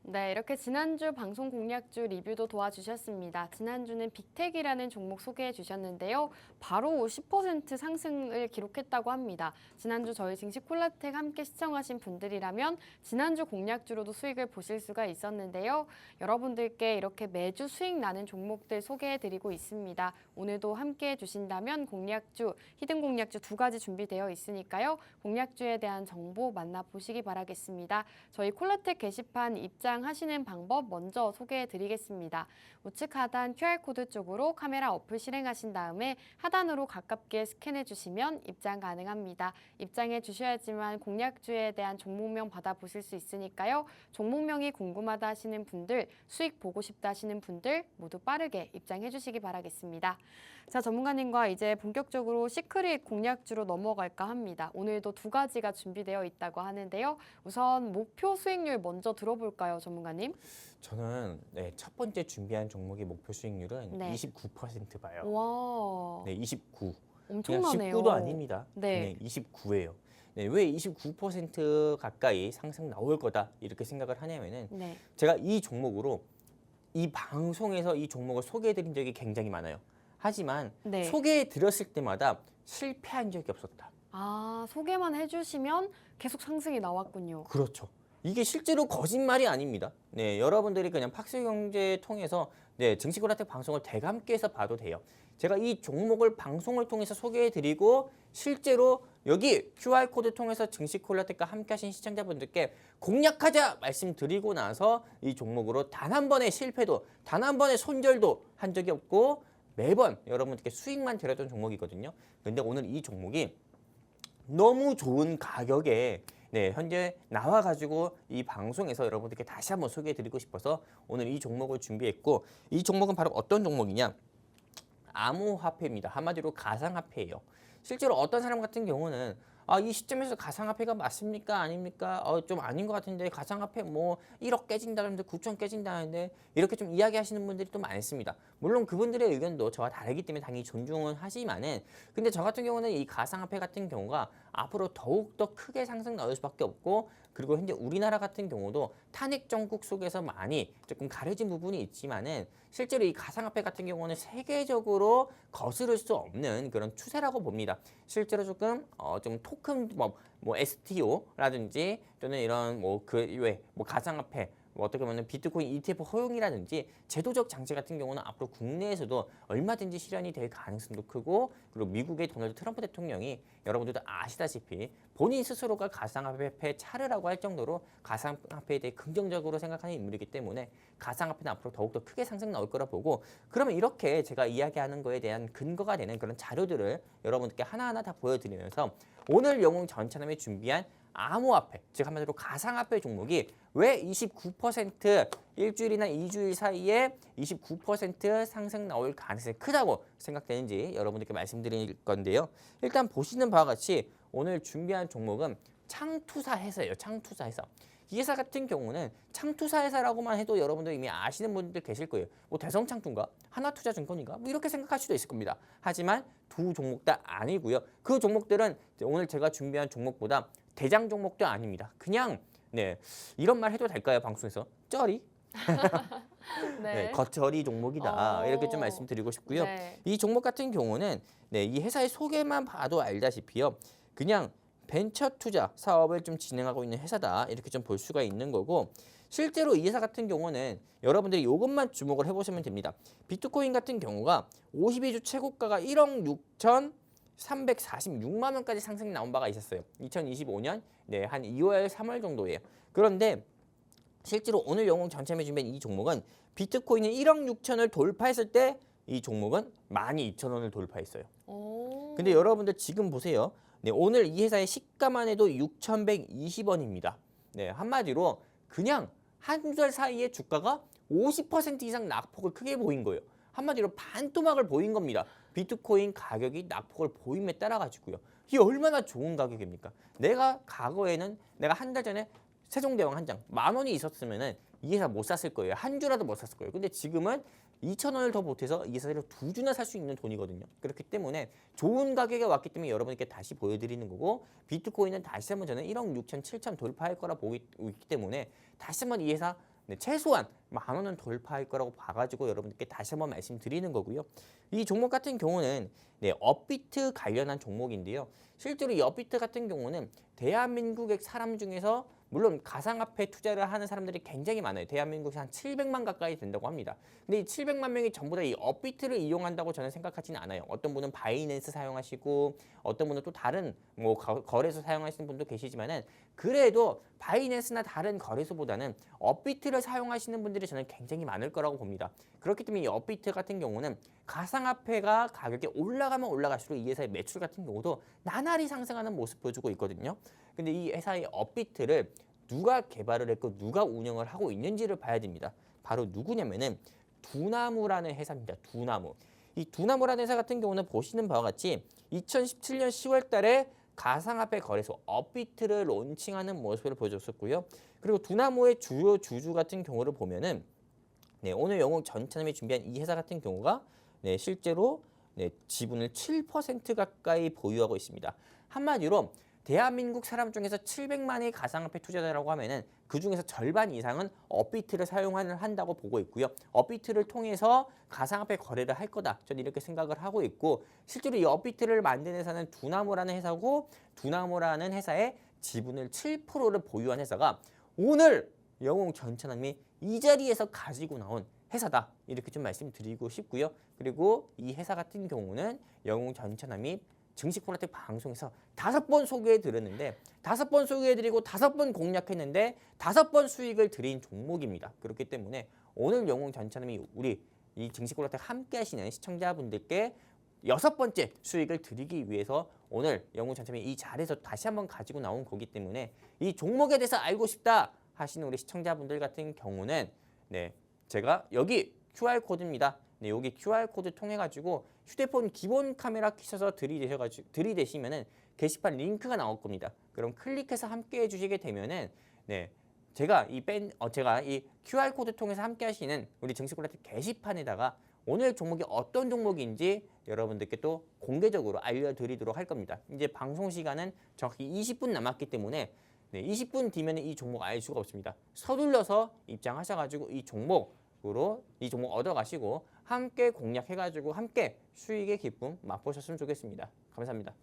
네, 이렇게 지난주 방송 공략주 리뷰도 도와주셨습니다. 지난주는 빅텍이라는 종목 소개해 주셨는데요. 바로 10% 상승을 기록했다고 합니다. 지난주 저희 증시콜라텍 함께 시청하신 분들이라면 지난주 공략주로도 수익을 보실 수가 있었는데요. 여러분들께 이렇게 매주 수익 나는 종목들 소개해 드리고 있습니다. 오늘도 함께 해주신다면 공략주, 히든 공략주 2가지 준비되어 있으니까요. 공략주에 대한 정보 만나보시기 바라겠습니다. 저희 콜라텍 게시판 입장하시는 방법 먼저 소개해 드리겠습니다. 우측 하단 QR코드 쪽으로 카메라 어플 실행하신 다음에 하단으로 가깝게 스캔해 주시면 입장 가능합니다. 입장해 주셔야지만 공략주에 대한 종목명 받아보실 수 있으니까요. 종목명이 궁금하다 하시는 분들, 수익 보고 싶다 하시는 분들 모두 빠르게 입장해 주시기 바라겠습니다. 자, 전문가님과 이제 본격적으로 시크릿 공략주로 넘어갈까 합니다. 오늘도 2가지가 준비되어 있다고 하는데요. 우선 목표 수익률 먼저 들어볼까요, 전문가님? 저는 첫 번째 준비한 종목의 목표 수익률은 29% 봐요. 와, 29. 엄청나네요. 19도 아닙니다. 네. 29예요. 왜 29% 가까이 상승 나올 거다 이렇게 생각을 하냐면은 제가 이 종목으로 이 방송에서 이 종목을 소개해드린 적이 굉장히 많아요. 하지만 소개해드렸을 때마다 실패한 적이 없었다. 아, 소개만 해주시면 계속 상승이 나왔군요. 그렇죠. 이게 실제로 거짓말이 아닙니다. 여러분들이 그냥 팍스경제 통해서 증시콜라텍 방송을 대감께서 봐도 돼요. 제가 이 종목을 방송을 통해서 소개해드리고 실제로 여기 QR코드 통해서 증시콜라텍과 함께 하신 시청자분들께 공략하자 말씀드리고 나서 이 종목으로 단 한 번의 실패도 단 한 번의 손절도 한 적이 없고 매번 여러분들께 수익만 드렸던 종목이거든요. 근데 오늘 이 종목이 너무 좋은 가격에 현재 나와가지고 이 방송에서 여러분들께 다시 한번 소개해드리고 싶어서 오늘 이 종목을 준비했고 이 종목은 바로 어떤 종목이냐? 암호화폐입니다. 한마디로 가상화폐예요. 실제로 어떤 사람 같은 경우는 이 시점에서 가상화폐가 맞습니까? 아닙니까? 좀 아닌 것 같은데 가상화폐 뭐 1억 깨진다는데 9천 깨진다는데 이렇게 좀 이야기하시는 분들이 또 많습니다. 물론 그분들의 의견도 저와 다르기 때문에 당연히 존중은 하지만은 근데 저 같은 경우는 이 가상화폐 같은 경우가 앞으로 더욱더 크게 상승 나올 수밖에 없고 그리고 현재 우리나라 같은 경우도 탄핵 정국 속에서 많이 조금 가려진 부분이 있지만은 실제로 이 가상화폐 같은 경우는 세계적으로 거스를 수 없는 그런 추세라고 봅니다. 실제로 조금 좀 토큰 뭐 STO라든지 또는 이런 그 외 가상화폐 어떻게 보면 비트코인 ETF 허용이라든지 제도적 장치 같은 경우는 앞으로 국내에서도 얼마든지 실현이 될 가능성도 크고 그리고 미국의 도널드 트럼프 대통령이 여러분들도 아시다시피 본인 스스로가 가상화폐 차르라고 할 정도로 가상화폐에 대해 긍정적으로 생각하는 인물이기 때문에 가상화폐는 앞으로 더욱더 크게 상승 나올 거라 보고 그러면 이렇게 제가 이야기하는 거에 대한 근거가 되는 그런 자료들을 여러분들께 하나하나 다 보여드리면서 오늘 영웅 전차남이 준비한 암호화폐, 즉 한마디로 가상화폐 종목이 왜 29% 일주일이나 2주일 사이에 29% 상승 나올 가능성이 크다고 생각되는지 여러분들께 말씀드릴 건데요. 일단 보시는 바와 같이 오늘 준비한 종목은 창투사회사예요. 창투사회사. 이 회사 같은 경우는 창투사회사라고만 해도 여러분들 이미 아시는 분들 계실 거예요. 뭐 대성창투인가? 하나투자증권인가? 뭐 이렇게 생각할 수도 있을 겁니다. 하지만 두 종목 다 아니고요. 그 종목들은 오늘 제가 준비한 종목보다 대장 종목도 아닙니다. 그냥 이런 말 해도 될까요? 방송에서 쩌리? 겉처리 종목이다. 이렇게 좀 말씀드리고 싶고요. 이 종목 같은 경우는 이 회사의 소개만 봐도 알다시피요. 그냥 벤처 투자 사업을 좀 진행하고 있는 회사다 이렇게 좀 볼 수가 있는 거고 실제로 이 회사 같은 경우는 여러분들이 이것만 주목을 해보시면 됩니다. 비트코인 같은 경우가 52주 최고가가 1억 6,346만 원까지 상승이 나온 바가 있었어요. 2025년 한 2월, 3월 정도예요. 그런데 실제로 오늘 영웅 전참에 준비한 이 종목은 비트코인이 1억 6천을 돌파했을 때 이 종목은 12,000원을 돌파했어요. 근데 여러분들 지금 보세요. 오늘 이 회사의 시가만 해도 6,120원입니다. 한마디로 그냥 한 달 사이에 주가가 50% 이상 낙폭을 크게 보인 거예요. 한마디로 반토막을 보인 겁니다. 비트코인 가격이 낙폭을 보임에 따라 가지고요. 이게 얼마나 좋은 가격입니까? 내가 과거에는 내가 한 달 전에 세종대왕 한 장 10,000원이 있었으면은 이 회사 못 샀을 거예요. 한 주라도 못 샀을 거예요. 근데 지금은 2,000원을 더 보태서 이 회사를 2주나 살 수 있는 돈이거든요. 그렇기 때문에 좋은 가격에 왔기 때문에 여러분께 다시 보여드리는 거고 비트코인은 다시 한번 저는 1억 6천, 7천 돌파할 거라 보고 있기 때문에 다시 한번 이 회사 최소한 10,000원은 돌파할 거라고 봐가지고 여러분들께 다시 한번 말씀드리는 거고요. 이 종목 같은 경우는 업비트 관련한 종목인데요. 실제로 이 업비트 같은 경우는 대한민국의 사람 중에서 물론 가상화폐 투자를 하는 사람들이 굉장히 많아요. 대한민국에 한 700만 가까이 된다고 합니다. 근데 이 700만 명이 전부 다 이 업비트를 이용한다고 저는 생각하지는 않아요. 어떤 분은 바이낸스 사용하시고 어떤 분은 또 다른 거래소 사용하시는 분도 계시지만은 그래도 바이낸스나 다른 거래소보다는 업비트를 사용하시는 분들이 저는 굉장히 많을 거라고 봅니다. 그렇기 때문에 이 업비트 같은 경우는 가상화폐가 가격이 올라가면 올라갈수록 이 회사의 매출 같은 경우도 나날이 상승하는 모습 보여주고 있거든요. 근데 이 회사의 업비트를 누가 개발을 했고 누가 운영을 하고 있는지를 봐야 됩니다. 바로 누구냐면은 두나무라는 회사입니다. 두나무. 이 두나무라는 회사 같은 경우는 보시는 바와 같이 2017년 10월 달에 가상화폐 거래소 업비트를 론칭하는 모습을 보여줬었고요. 그리고 두나무의 주요 주주 같은 경우를 보면은 오늘 영웅 전차남이 준비한 이 회사 같은 경우가 실제로 지분을 7% 가까이 보유하고 있습니다. 한마디로 대한민국 사람 중에서 700만의 가상화폐 투자자라고 하면은 그 중에서 절반 이상은 업비트를 한다고 보고 있고요. 업비트를 통해서 가상화폐 거래를 할 거다. 저는 이렇게 생각을 하고 있고 실제로 이 업비트를 만든 회사는 두나무라는 회사고 두나무라는 회사의 지분을 7%를 보유한 회사가 오늘 영웅 전차남이 이 자리에서 가지고 나온 회사다. 이렇게 좀 말씀드리고 싶고요. 그리고 이 회사 같은 경우는 영웅 전차남이 증시콜라텍 방송에서 5번 소개해드렸는데 5번 소개해드리고 5번 공략했는데 5번 수익을 드린 종목입니다. 그렇기 때문에 오늘 영웅 전차남이 우리 이 증시콜라텍 함께 하시는 시청자분들께 6번째 수익을 드리기 위해서 오늘 영웅 전차남이 이 자리에서 다시 한번 가지고 나온 거기 때문에 이 종목에 대해서 알고 싶다 하시는 우리 시청자분들 같은 경우는 제가 여기 QR코드입니다. 여기 QR코드 통해 가지고 휴대폰 기본 카메라 켜셔서 들이대시면은 게시판 링크가 나올 겁니다. 그럼 클릭해서 함께 해주시게 되면은 제가 이 QR코드 통해서 함께 하시는 우리 증시콜라텍 게시판에다가 오늘 종목이 어떤 종목인지 여러분들께 또 공개적으로 알려드리도록 할 겁니다. 이제 방송 시간은 정확히 20분 남았기 때문에 20분 뒤면 이 종목 알 수가 없습니다. 서둘러서 입장하셔가지고 이 종목 얻어가시고 함께 공략해가지고 함께 수익의 기쁨 맛보셨으면 좋겠습니다. 감사합니다.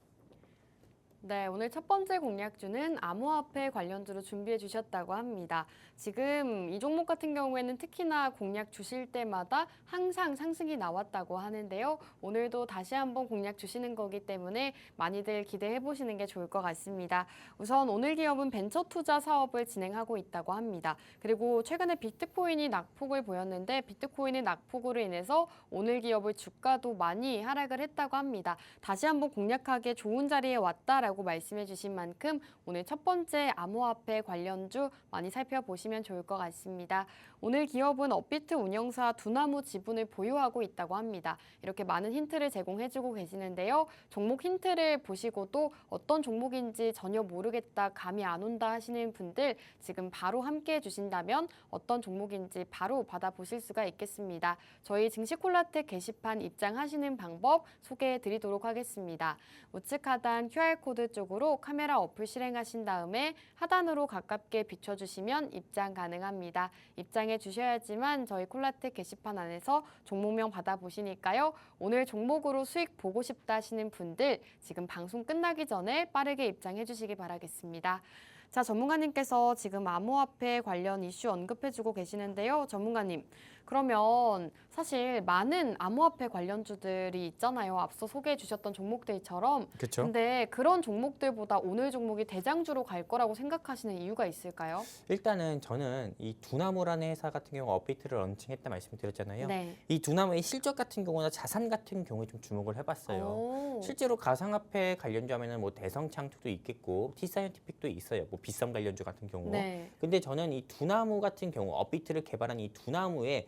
네, 오늘 첫 번째 공략주는 암호화폐 관련주로 준비해 주셨다고 합니다. 지금 이 종목 같은 경우에는 특히나 공략 주실 때마다 항상 상승이 나왔다고 하는데요. 오늘도 다시 한번 공략 주시는 거기 때문에 많이들 기대해 보시는 게 좋을 것 같습니다. 우선 오늘 기업은 벤처 투자 사업을 진행하고 있다고 합니다. 그리고 최근에 비트코인이 낙폭을 보였는데 비트코인의 낙폭으로 인해서 오늘 기업의 주가도 많이 하락을 했다고 합니다. 다시 한번 공략하기에 좋은 자리에 왔다라고 말씀해 주신 만큼 오늘 첫 번째 암호화폐 관련주 많이 살펴보시면 좋을 것 같습니다. 오늘 기업은 업비트 운영사 두나무 지분을 보유하고 있다고 합니다. 이렇게 많은 힌트를 제공해주고 계시는데요. 종목 힌트를 보시고도 어떤 종목인지 전혀 모르겠다, 감이 안 온다 하시는 분들 지금 바로 함께 해주신다면 어떤 종목인지 바로 받아보실 수가 있겠습니다. 저희 증시콜라텍 게시판 입장하시는 방법 소개해드리도록 하겠습니다. 우측 하단 QR코드 우드 쪽으로 카메라 어플 실행하신 다음에 하단으로 가깝게 비춰주시면 입장 가능합니다. 입장해 주셔야지만 저희 콜라텍 게시판 안에서 종목명 받아보시니까요. 오늘 종목으로 수익 보고 싶다 하시는 분들 지금 방송 끝나기 전에 빠르게 입장해 주시기 바라겠습니다. 자, 전문가님께서 지금 암호화폐 관련 이슈 언급해주고 계시는데요. 전문가님, 그러면 사실 많은 암호화폐 관련주들이 있잖아요. 앞서 소개해 주셨던 종목들처럼. 그렇죠. 근데 그런 종목들보다 오늘 종목이 대장주로 갈 거라고 생각하시는 이유가 있을까요? 일단은 저는 이 두나무라는 회사 같은 경우 업비트를 런칭했다 말씀드렸잖아요. 네. 이 두나무의 실적 같은 경우나 자산 같은 경우에 좀 주목을 해봤어요. 오. 실제로 가상화폐 관련주 하면은 뭐 대성창투도 있겠고 T사이언티픽도 있어요. 뭐 비썸 관련주 같은 경우. 네. 근데 저는 이 두나무 같은 경우 업비트를 개발한 이 두나무의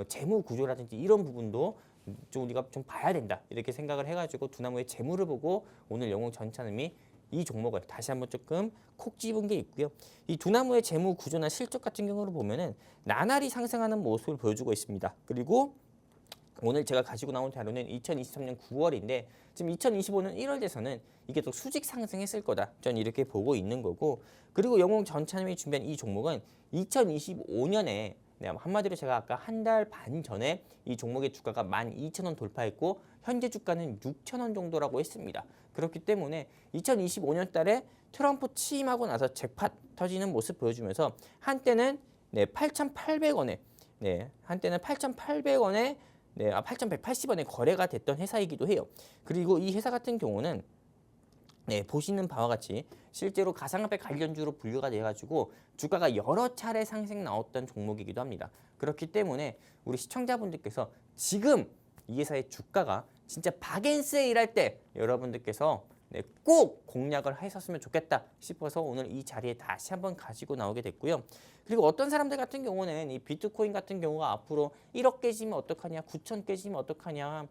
재무 구조라든지 이런 부분도 좀 우리가 좀 봐야 된다 이렇게 생각을 해가지고 두나무의 재무를 보고 오늘 영웅 전차님이 이 종목을 다시 한번 조금 콕 집은 게 있고요. 이 두나무의 재무 구조나 실적 같은 경우를 보면은 나날이 상승하는 모습을 보여주고 있습니다. 그리고 오늘 제가 가지고 나온 자료는 2023년 9월인데 지금 2025년 1월 돼서는 이게 또 수직 상승했을 거다. 전 이렇게 보고 있는 거고 그리고 영웅 전차님이 준비한 이 종목은 2025년에 한마디로 제가 아까 한 달 반 전에 이 종목의 주가가 12,000원 돌파했고 현재 주가는 6,000원 정도라고 했습니다. 그렇기 때문에 2025년 달에 트럼프 취임하고 나서 잭팟 터지는 모습 보여주면서 한때는 8,800원에 한때는 8,800원에 8,180원에 거래가 됐던 회사이기도 해요. 그리고 이 회사 같은 경우는 보시는 바와 같이 실제로 가상화폐 관련주로 분류가 돼가지고 주가가 여러 차례 상승 나왔던 종목이기도 합니다. 그렇기 때문에 우리 시청자분들께서 지금 이 회사의 주가가 진짜 박앤세일할 때 여러분들께서 꼭 공략을 하셨으면 좋겠다 싶어서 오늘 이 자리에 다시 한번 가지고 나오게 됐고요. 그리고 어떤 사람들 같은 경우는 이 비트코인 같은 경우가 앞으로 1억 깨지면 어떡하냐, 9천 깨지면 어떡하냐,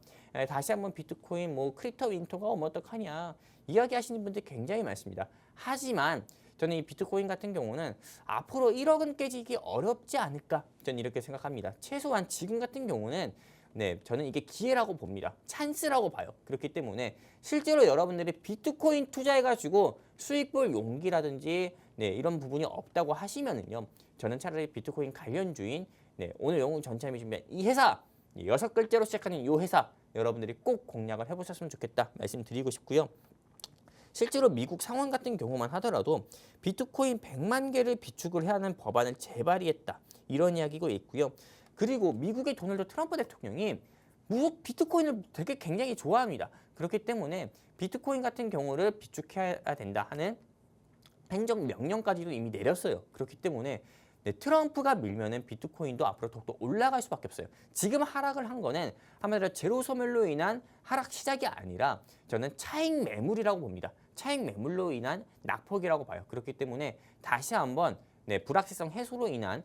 다시 한번 비트코인 뭐 크립토 윈터가 오면 어떡하냐 이야기하시는 분들 굉장히 많습니다. 하지만 저는 이 비트코인 같은 경우는 앞으로 1억은 깨지기 어렵지 않을까 저는 이렇게 생각합니다. 최소한 지금 같은 경우는 저는 이게 기회라고 봅니다. 찬스라고 봐요. 그렇기 때문에 실제로 여러분들이 비트코인 투자해가지고 수익 볼 용기라든지 이런 부분이 없다고 하시면은요. 저는 차라리 비트코인 관련주인 오늘 영웅 전참이 준비한 이 회사 6글자로 시작하는 이 회사 여러분들이 꼭 공략을 해보셨으면 좋겠다 말씀드리고 싶고요. 실제로 미국 상원 같은 경우만 하더라도 비트코인 100만 개를 비축을 해야 하는 법안을 재발의했다. 이런 이야기가 있고요. 그리고 미국의 도널드 트럼프 대통령이 비트코인을 되게 굉장히 좋아합니다. 그렇기 때문에 비트코인 같은 경우를 비축해야 된다 하는 행정 명령까지도 이미 내렸어요. 그렇기 때문에 트럼프가 밀면은 비트코인도 앞으로 더욱더 올라갈 수밖에 없어요. 지금 하락을 한 거는 한마디로 제로 소멸로 인한 하락 시작이 아니라 저는 차익 매물이라고 봅니다. 차익 매물로 인한 낙폭이라고 봐요. 그렇기 때문에 다시 한번 불확실성 해소로 인한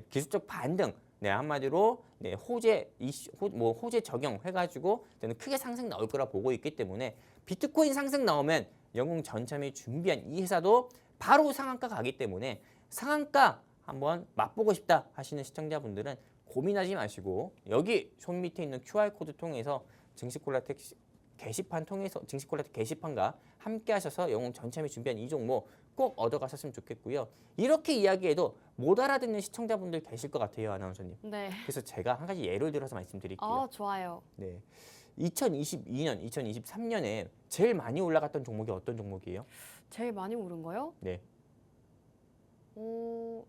기술적 반등 한마디로 호재 적용해가지고 저는 크게 상승 나올 거라 보고 있기 때문에 비트코인 상승 나오면 영웅 전참이 준비한 이 회사도 바로 상한가 가기 때문에 상한가 한번 맛보고 싶다 하시는 시청자분들은 고민하지 마시고 여기 손 밑에 있는 QR코드 통해서 증시콜라텍 게시판 통해서 증시콜라텍 게시판과 함께 하셔서 영웅 전참이 준비한 이 종목 꼭 얻어가셨으면 좋겠고요. 이렇게 이야기해도 못 알아듣는 시청자분들 계실 것 같아요, 아나운서님. 네. 그래서 제가 한 가지 예를 들어서 말씀드릴게요. 좋아요. 2022년, 2023년에 제일 많이 올라갔던 종목이 어떤 종목이에요? 제일 많이 오른 거요? 네.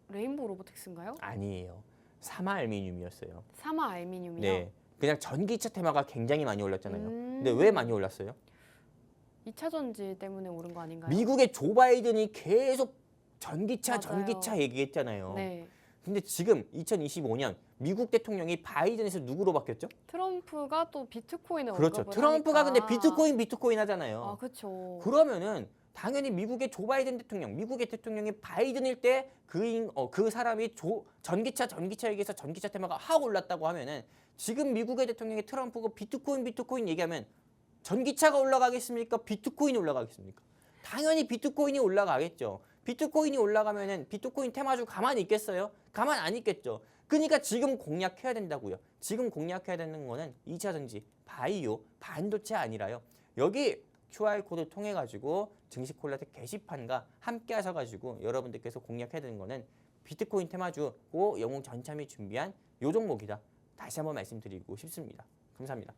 레인보우 로보틱스인가요? 아니에요. 사마 알미늄이었어요. 사마 알미늄이요? 네. 그냥 전기차 테마가 굉장히 많이 올랐잖아요. 근데 왜 많이 올랐어요? 2차 전지 때문에 오른 거 아닌가요? 미국의 조 바이든이 계속 전기차 맞아요. 전기차 얘기했잖아요. 네. 근데 지금 2025년 미국 대통령이 바이든에서 누구로 바뀌었죠? 트럼프가 또 비트코인을 그렇죠. 언급을 트럼프가 하니까. 근데 비트코인 하잖아요. 그렇죠. 그러면은 당연히 미국의 조 바이든 대통령, 미국의 대통령이 바이든일 때 그 사람이 전기차 얘기해서 전기차 테마가 확 올랐다고 하면은 지금 미국의 대통령이 트럼프가 비트코인 얘기하면 전기차가 올라가겠습니까? 비트코인이 올라가겠습니까? 당연히 비트코인이 올라가겠죠. 비트코인이 올라가면은 비트코인 테마주 가만히 있겠어요? 가만 안 있겠죠. 그러니까 지금 공략해야 된다고요. 지금 공략해야 되는 거는 2차 전지, 바이오, 반도체 아니라요. 여기 QR코드 통해 가지고 증시 콜라텍 게시판과 함께 하셔가지고 여러분들께서 공략해야 되는 거는 비트코인 테마주고 영웅 전참이 준비한 요 종목이다. 다시 한번 말씀드리고 싶습니다. 감사합니다.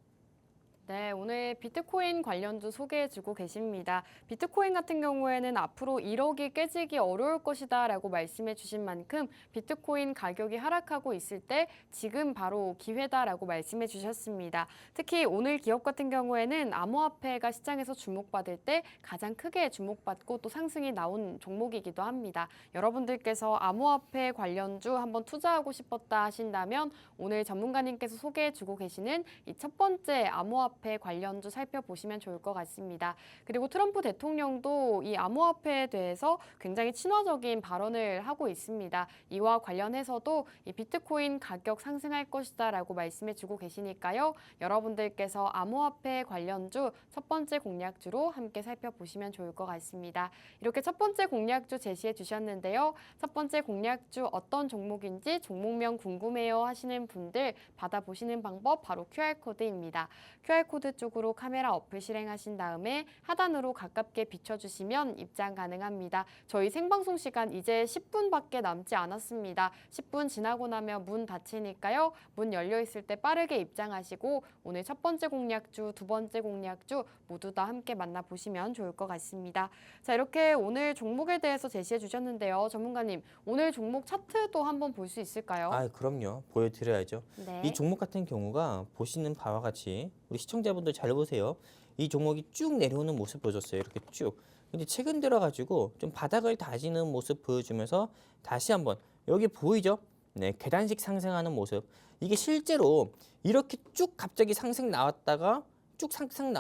네, 오늘 비트코인 관련주 소개해주고 계십니다. 비트코인 같은 경우에는 앞으로 1억이 깨지기 어려울 것이다 라고 말씀해 주신 만큼 비트코인 가격이 하락하고 있을 때 지금 바로 기회다라고 말씀해 주셨습니다. 특히 오늘 기업 같은 경우에는 암호화폐가 시장에서 주목받을 때 가장 크게 주목받고 또 상승이 나온 종목이기도 합니다. 여러분들께서 암호화폐 관련주 한번 투자하고 싶었다 하신다면 오늘 전문가님께서 소개해주고 계시는 이 첫 번째 암호화폐 관련주 살펴보시면 좋을 것 같습니다. 그리고 트럼프 대통령도 이 암호화폐에 대해서 굉장히 친화적인 발언을 하고 있습니다. 이와 관련해서도 이 비트코인 가격 상승할 것이다라고 말씀해주고 계시니까요. 여러분들께서 암호화폐 관련주 첫 번째 공략주로 함께 살펴보시면 좋을 것 같습니다. 이렇게 첫 번째 공략주 제시해 주셨는데요. 첫 번째 공략주 어떤 종목인지 종목명 궁금해요 하시는 분들 받아보시는 방법 바로 QR코드입니다. QR코드 쪽으로 카메라 어플 실행하신 다음에 하단으로 가깝게 비춰주시면 입장 가능합니다. 저희 생방송 시간 이제 10분밖에 남지 않았습니다. 10분 지나고 나면 문 닫히니까요. 문 열려 있을 때 빠르게 입장하시고 오늘 첫 번째 공략주, 두 번째 공략주 모두 다 함께 만나보시면 좋을 것 같습니다. 자, 이렇게 오늘 종목에 대해서 제시해 주셨는데요. 전문가님, 오늘 종목 차트도 한번 볼 수 있을까요? 아, 그럼요. 보여드려야죠. 네. 이 종목 같은 경우가 보시는 바와 같이 우리 시청자분들 잘 보세요. 이 종목이 쭉 내려오는 모습 보여줬어요. 이렇게 쭉. 근데 최근 들어가지고 좀 바닥을 다지는 모습 보여주면서 다시 한번 여기 보이죠? 네, 계단식 상승하는 모습. 이게 실제로 이렇게 쭉 갑자기 상승 나왔다가 쭉 상승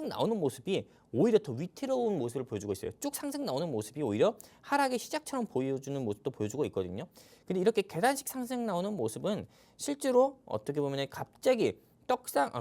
나오는 모습이 오히려 더 위태로운 모습을 보여주고 있어요. 쭉 상승 나오는 모습이 오히려 하락의 시작처럼 보여주는 모습도 보여주고 있거든요. 근데 이렇게 계단식 상승 나오는 모습은 실제로 어떻게 보면 갑자기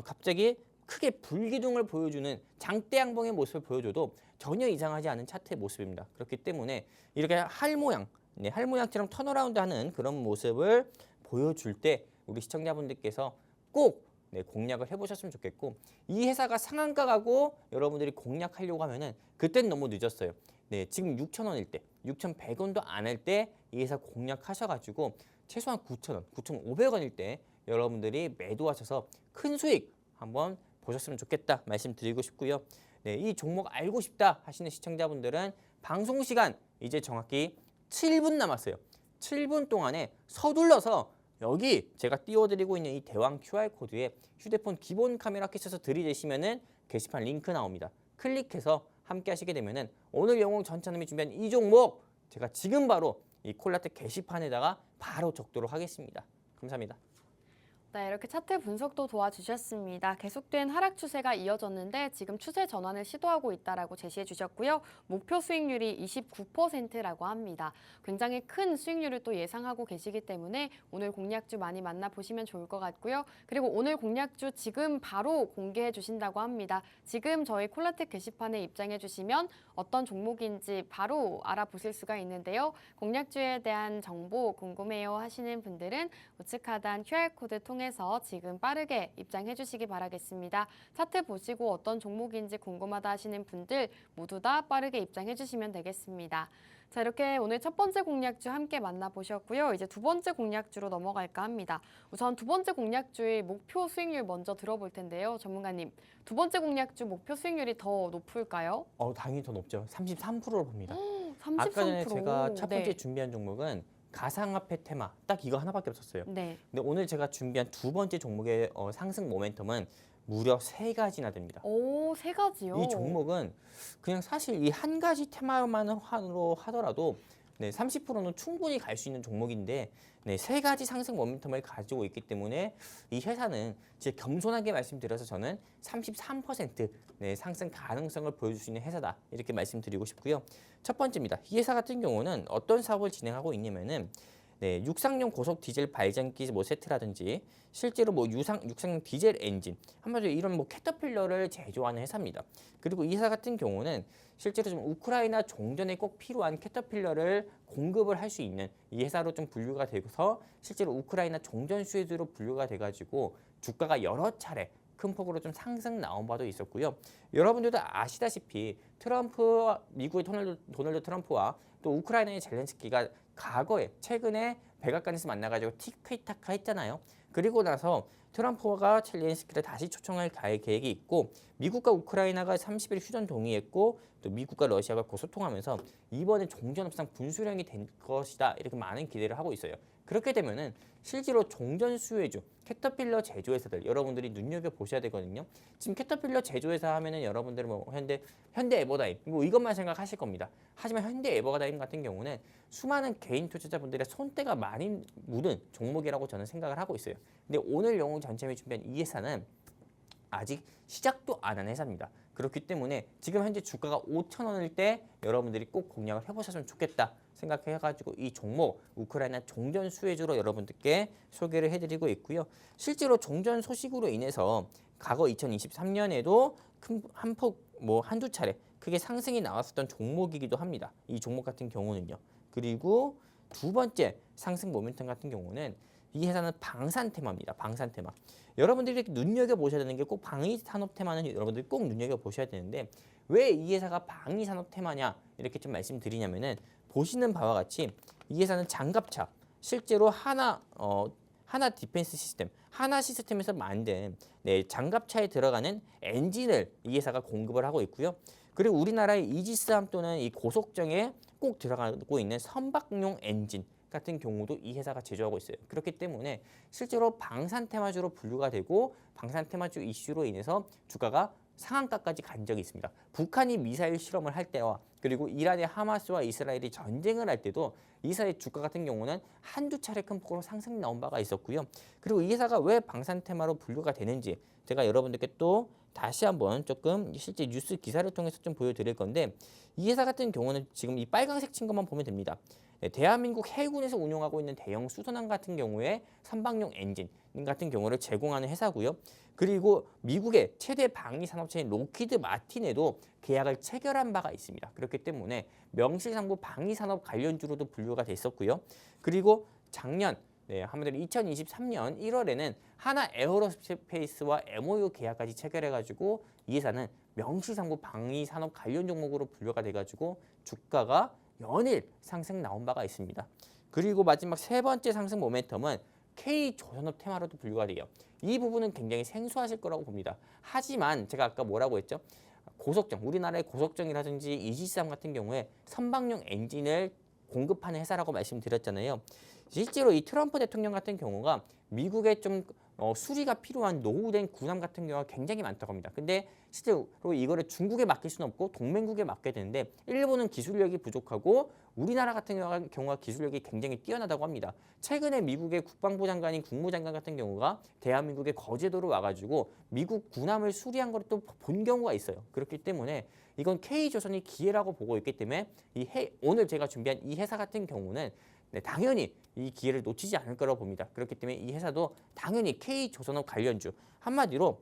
갑자기 크게 불기둥을 보여주는 장대양봉의 모습을 보여줘도 전혀 이상하지 않은 차트의 모습입니다. 그렇기 때문에 이렇게 할 모양처럼 턴어라운드하는 그런 모습을 보여줄 때 우리 시청자분들께서 꼭 공략을 해보셨으면 좋겠고 이 회사가 상한가 가고 여러분들이 공략하려고 하면은 그때는 너무 늦었어요. 네, 지금 6,000원일 때, 6,100원도 안 할 때 이 회사 공략하셔가지고 최소한 9,000원, 9,500원일 때 여러분들이 매도하셔서 큰 수익 한번 보셨으면 좋겠다 말씀드리고 싶고요. 네, 이 종목 알고 싶다 하시는 시청자분들은 방송 시간 이제 정확히 7분 남았어요. 7분 동안에 서둘러서 여기 제가 띄워드리고 있는 이 대왕 QR코드에 휴대폰 기본 카메라 켜셔서 들이대시면은 게시판 링크 나옵니다. 클릭해서 함께 하시게 되면은 오늘 영웅 전차남이 준비한 이 종목 제가 지금 바로 이 콜라텍 게시판에다가 바로 적도록 하겠습니다. 감사합니다. 네, 이렇게 차트 분석도 도와주셨습니다. 계속된 하락 추세가 이어졌는데 지금 추세 전환을 시도하고 있다라고 제시해 주셨고요. 목표 수익률이 29%라고 합니다. 굉장히 큰 수익률을 또 예상하고 계시기 때문에 오늘 공략주 많이 만나보시면 좋을 것 같고요. 그리고 오늘 공략주 지금 바로 공개해 주신다고 합니다. 지금 저희 콜라텍 게시판에 입장해 주시면 어떤 종목인지 바로 알아보실 수가 있는데요. 공략주에 대한 정보 궁금해요 하시는 분들은 우측 하단 QR코드 통해서 지금 빠르게 입장해 주시기 바라겠습니다. 차트 보시고 어떤 종목인지 궁금하다 하시는 분들 모두 다 빠르게 입장해 주시면 되겠습니다. 자, 이렇게 오늘 첫 번째 공략주 함께 만나보셨고요. 이제 두 번째 공략주로 넘어갈까 합니다. 우선 두 번째 공략주의 목표 수익률 먼저 들어볼 텐데요. 전문가님, 두 번째 공략주 목표 수익률이 더 높을까요? 당연히 더 높죠. 33%로 봅니다. 33%. 아까 전에 제가 첫 번째 네. 준비한 종목은 가상화폐 테마 딱 이거 하나밖에 없었어요. 네. 근데 오늘 제가 준비한 두 번째 종목의 상승 모멘텀은 무려 3가지나 됩니다. 오, 3가지요? 이 종목은 그냥 사실 이 한 가지 테마만으로 하더라도 30%는 충분히 갈 수 있는 종목인데 3가지 상승 모멘텀을 가지고 있기 때문에 이 회사는 진짜 겸손하게 말씀드려서 저는 33% 상승 가능성을 보여줄 수 있는 회사다 이렇게 말씀드리고 싶고요. 첫 번째입니다. 이 회사 같은 경우는 어떤 사업을 진행하고 있냐면은 육상용 고속 디젤 발전기 세트라든지 실제로 육상용 디젤 엔진 한마디로 이런 캐터필러를 제조하는 회사입니다. 그리고 이 회사 같은 경우는 실제로 좀 우크라이나 종전에 꼭 필요한 캐터필러를 공급을 할 수 있는 이 회사로 좀 분류가 되고서 실제로 우크라이나 종전 수혜주로 분류가 돼가지고 주가가 여러 차례 큰 폭으로 좀 상승 나온 바도 있었고요. 여러분들도 아시다시피 미국의 도널드 트럼프와 또 우크라이나의 젤렌스키가 과거에 최근에 백악관에서 만나가지고 티키타카 했잖아요. 그리고 나서 트럼프가 젤렌스키를 다시 초청할 계획이 있고 미국과 우크라이나가 30일 휴전 동의했고 또 미국과 러시아가 고소통하면서 이번에 종전협상 분수령이 될 것이다 이렇게 많은 기대를 하고 있어요. 그렇게 되면은 실제로 종전 수혜주 캐터필러 제조회사들 여러분들이 눈여겨 보셔야 되거든요. 지금 캐터필러 제조회사 하면은 여러분들은 뭐 현대 에버다임 뭐 이것만 생각하실 겁니다. 하지만 현대 에버다임 같은 경우는 수많은 개인 투자자분들의 손때가 많이 묻은 종목이라고 저는 생각을 하고 있어요. 근데 오늘 영웅 전체에 준비한 이 회사는 아직 시작도 안 한 회사입니다. 그렇기 때문에 지금 현재 주가가 5,000원일 때 여러분들이 꼭 공략을 해보셨으면 좋겠다 생각해가지고 이 종목 우크라이나 종전 수혜주로 여러분들께 소개를 해드리고 있고요. 실제로 종전 소식으로 인해서 과거 2023년에도 한두 차례 크게 상승이 나왔었던 종목이기도 합니다. 이 종목 같은 경우는요. 그리고 두 번째 상승 모멘텀 같은 경우는 이 회사는 방산 테마입니다. 방산 테마. 여러분들이 눈여겨 보셔야 되는 게 꼭 방위 산업 테마는 여러분들이 꼭 눈여겨 보셔야 되는데 왜 이 회사가 방위 산업 테마냐 이렇게 좀 말씀드리냐면은 보시는 바와 같이 이 회사는 장갑차 실제로 하나 디펜스 시스템 하나 시스템에서 만든 장갑차에 들어가는 엔진을 이 회사가 공급을 하고 있고요. 그리고 우리나라의 이지스함 또는 이 고속정에 꼭 들어가고 있는 선박용 엔진 같은 경우도 이 회사가 제조하고 있어요. 그렇기 때문에 실제로 방산 테마주로 분류가 되고 방산 테마주 이슈로 인해서 주가가 상한가까지 간 적이 있습니다. 북한이 미사일 실험을 할 때와 그리고 이란의 하마스와 이스라엘이 전쟁을 할 때도 이 회사의 주가 같은 경우는 한두 차례 큰 폭으로 상승 나온 바가 있었고요. 그리고 이 회사가 왜 방산 테마로 분류가 되는지 제가 여러분들께 또 다시 한번 조금 실제 뉴스 기사를 통해서 좀 보여드릴 건데 이 회사 같은 경우는 지금 이 빨간색 친 것만 보면 됩니다. 대한민국 해군에서 운용하고 있는 대형 수소난 같은 경우에 선박용 엔진 같은 경우를 제공하는 회사고요. 그리고 미국의 최대 방위 산업체인 록히드 마틴에도 계약을 체결한 바가 있습니다. 그렇기 때문에 명실상부 방위 산업 관련주로도 분류가 됐었고요. 그리고 작년 한마디로 2023년 1월에는 하나 에어로스페이스와 MOU 계약까지 체결해가지고 이 회사는 명실상부 방위 산업 관련 종목으로 분류가 돼가지고 주가가 연일 상승 나온 바가 있습니다. 그리고 마지막 세 번째 상승 모멘텀은 K조선업 테마로도 분류가 돼요. 이 부분은 굉장히 생소하실 거라고 봅니다. 하지만 제가 아까 뭐라고 했죠? 고속정, 우리나라의 고속정이라든지 이지스함 같은 경우에 선박용 엔진을 공급하는 회사라고 말씀드렸잖아요. 실제로 이 트럼프 대통령 같은 경우가 미국에 좀 수리가 필요한 노후된 군함 같은 경우가 굉장히 많다고 합니다. 근데 실제로 이거를 중국에 맡길 수는 없고 동맹국에 맡게 되는데 일본은 기술력이 부족하고 우리나라 같은 경우가 기술력이 굉장히 뛰어나다고 합니다. 최근에 미국의 국방부 장관인 국무장관 같은 경우가 대한민국의 거제도로 와가지고 미국 군함을 수리한 걸 또 본 경우가 있어요. 그렇기 때문에 이건 K조선이 기회라고 보고 있기 때문에 오늘 제가 준비한 이 회사 같은 경우는 당연히 이 기회를 놓치지 않을 거라고 봅니다. 그렇기 때문에 이 회사도 당연히 K조선업 관련주 한마디로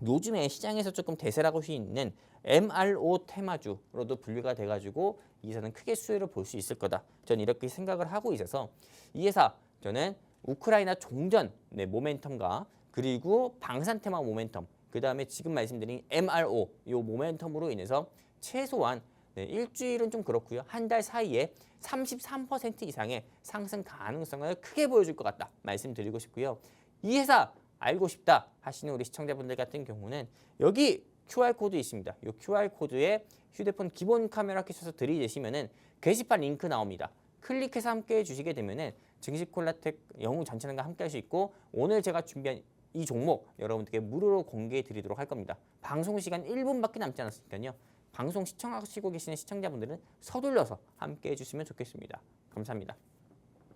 요즘에 시장에서 조금 대세라고 할 수 있는 MRO 테마주로도 분류가 돼가지고 이 회사는 크게 수혜를 볼 수 있을 거다. 저는 이렇게 생각을 하고 있어서 이 회사 저는 우크라이나 종전 모멘텀과 그리고 방산 테마 모멘텀 그 다음에 지금 말씀드린 MRO 이 모멘텀으로 인해서 최소한 일주일은 좀 그렇고요. 한 달 사이에 33% 이상의 상승 가능성을 크게 보여줄 것 같다 말씀드리고 싶고요. 이 회사 알고 싶다 하시는 우리 시청자분들 같은 경우는 여기 QR코드 있습니다. 이 QR코드에 휴대폰 기본 카메라 켜셔서 들이대시면은 게시판 링크 나옵니다. 클릭해서 함께 해주시게 되면은 증시콜라텍 영웅 전체능과 함께 할 수 있고 오늘 제가 준비한 이 종목 여러분들께 무료로 공개해 드리도록 할 겁니다. 방송 시간 1분밖에 남지 않았으니까요. 방송 시청하시고 계시는 시청자분들은 서둘러서 함께 해주시면 좋겠습니다. 감사합니다.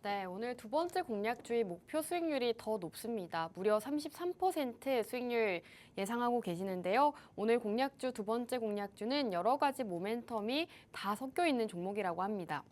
네, 오늘 두 번째 공략주의 목표 수익률이 더 높습니다. 무려 33% 수익률 예상하고 계시는데요. 오늘 공략주 두 번째 공략주는 여러 가지 모멘텀이 다 섞여 있는 종목이라고 합니다.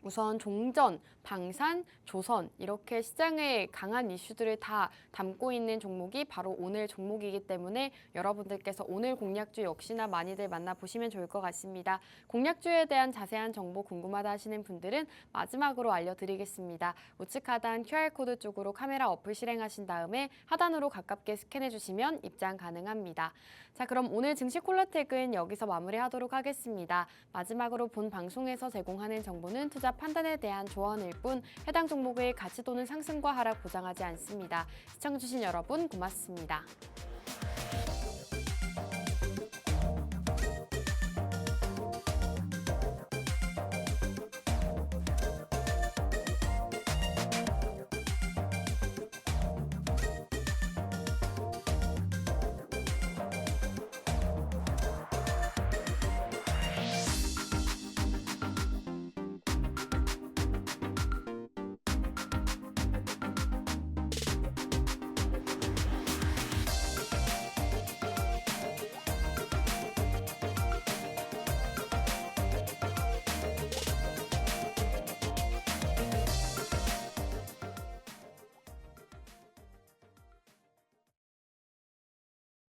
우선 종전, 방산, 조선 이렇게 시장의 강한 이슈들을 다 담고 있는 종목이 바로 오늘 종목이기 때문에 여러분들께서 오늘 공략주 역시나 많이들 만나보시면 좋을 것 같습니다. 공략주에 대한 자세한 정보 궁금하다 하시는 분들은 마지막으로 알려드리겠습니다. 우측 하단 QR코드 쪽으로 카메라 어플 실행하신 다음에 하단으로 가깝게 스캔해 주시면 입장 가능합니다. 자, 그럼 오늘 증시 콜라텍은 여기서 마무리하도록 하겠습니다. 마지막으로 본 방송에서 제공하는 정보는 투자 판단에 대한 조언일 뿐 해당 종목의 가치 또는 상승과 하락 보장하지 않습니다. 시청해주신 여러분 고맙습니다.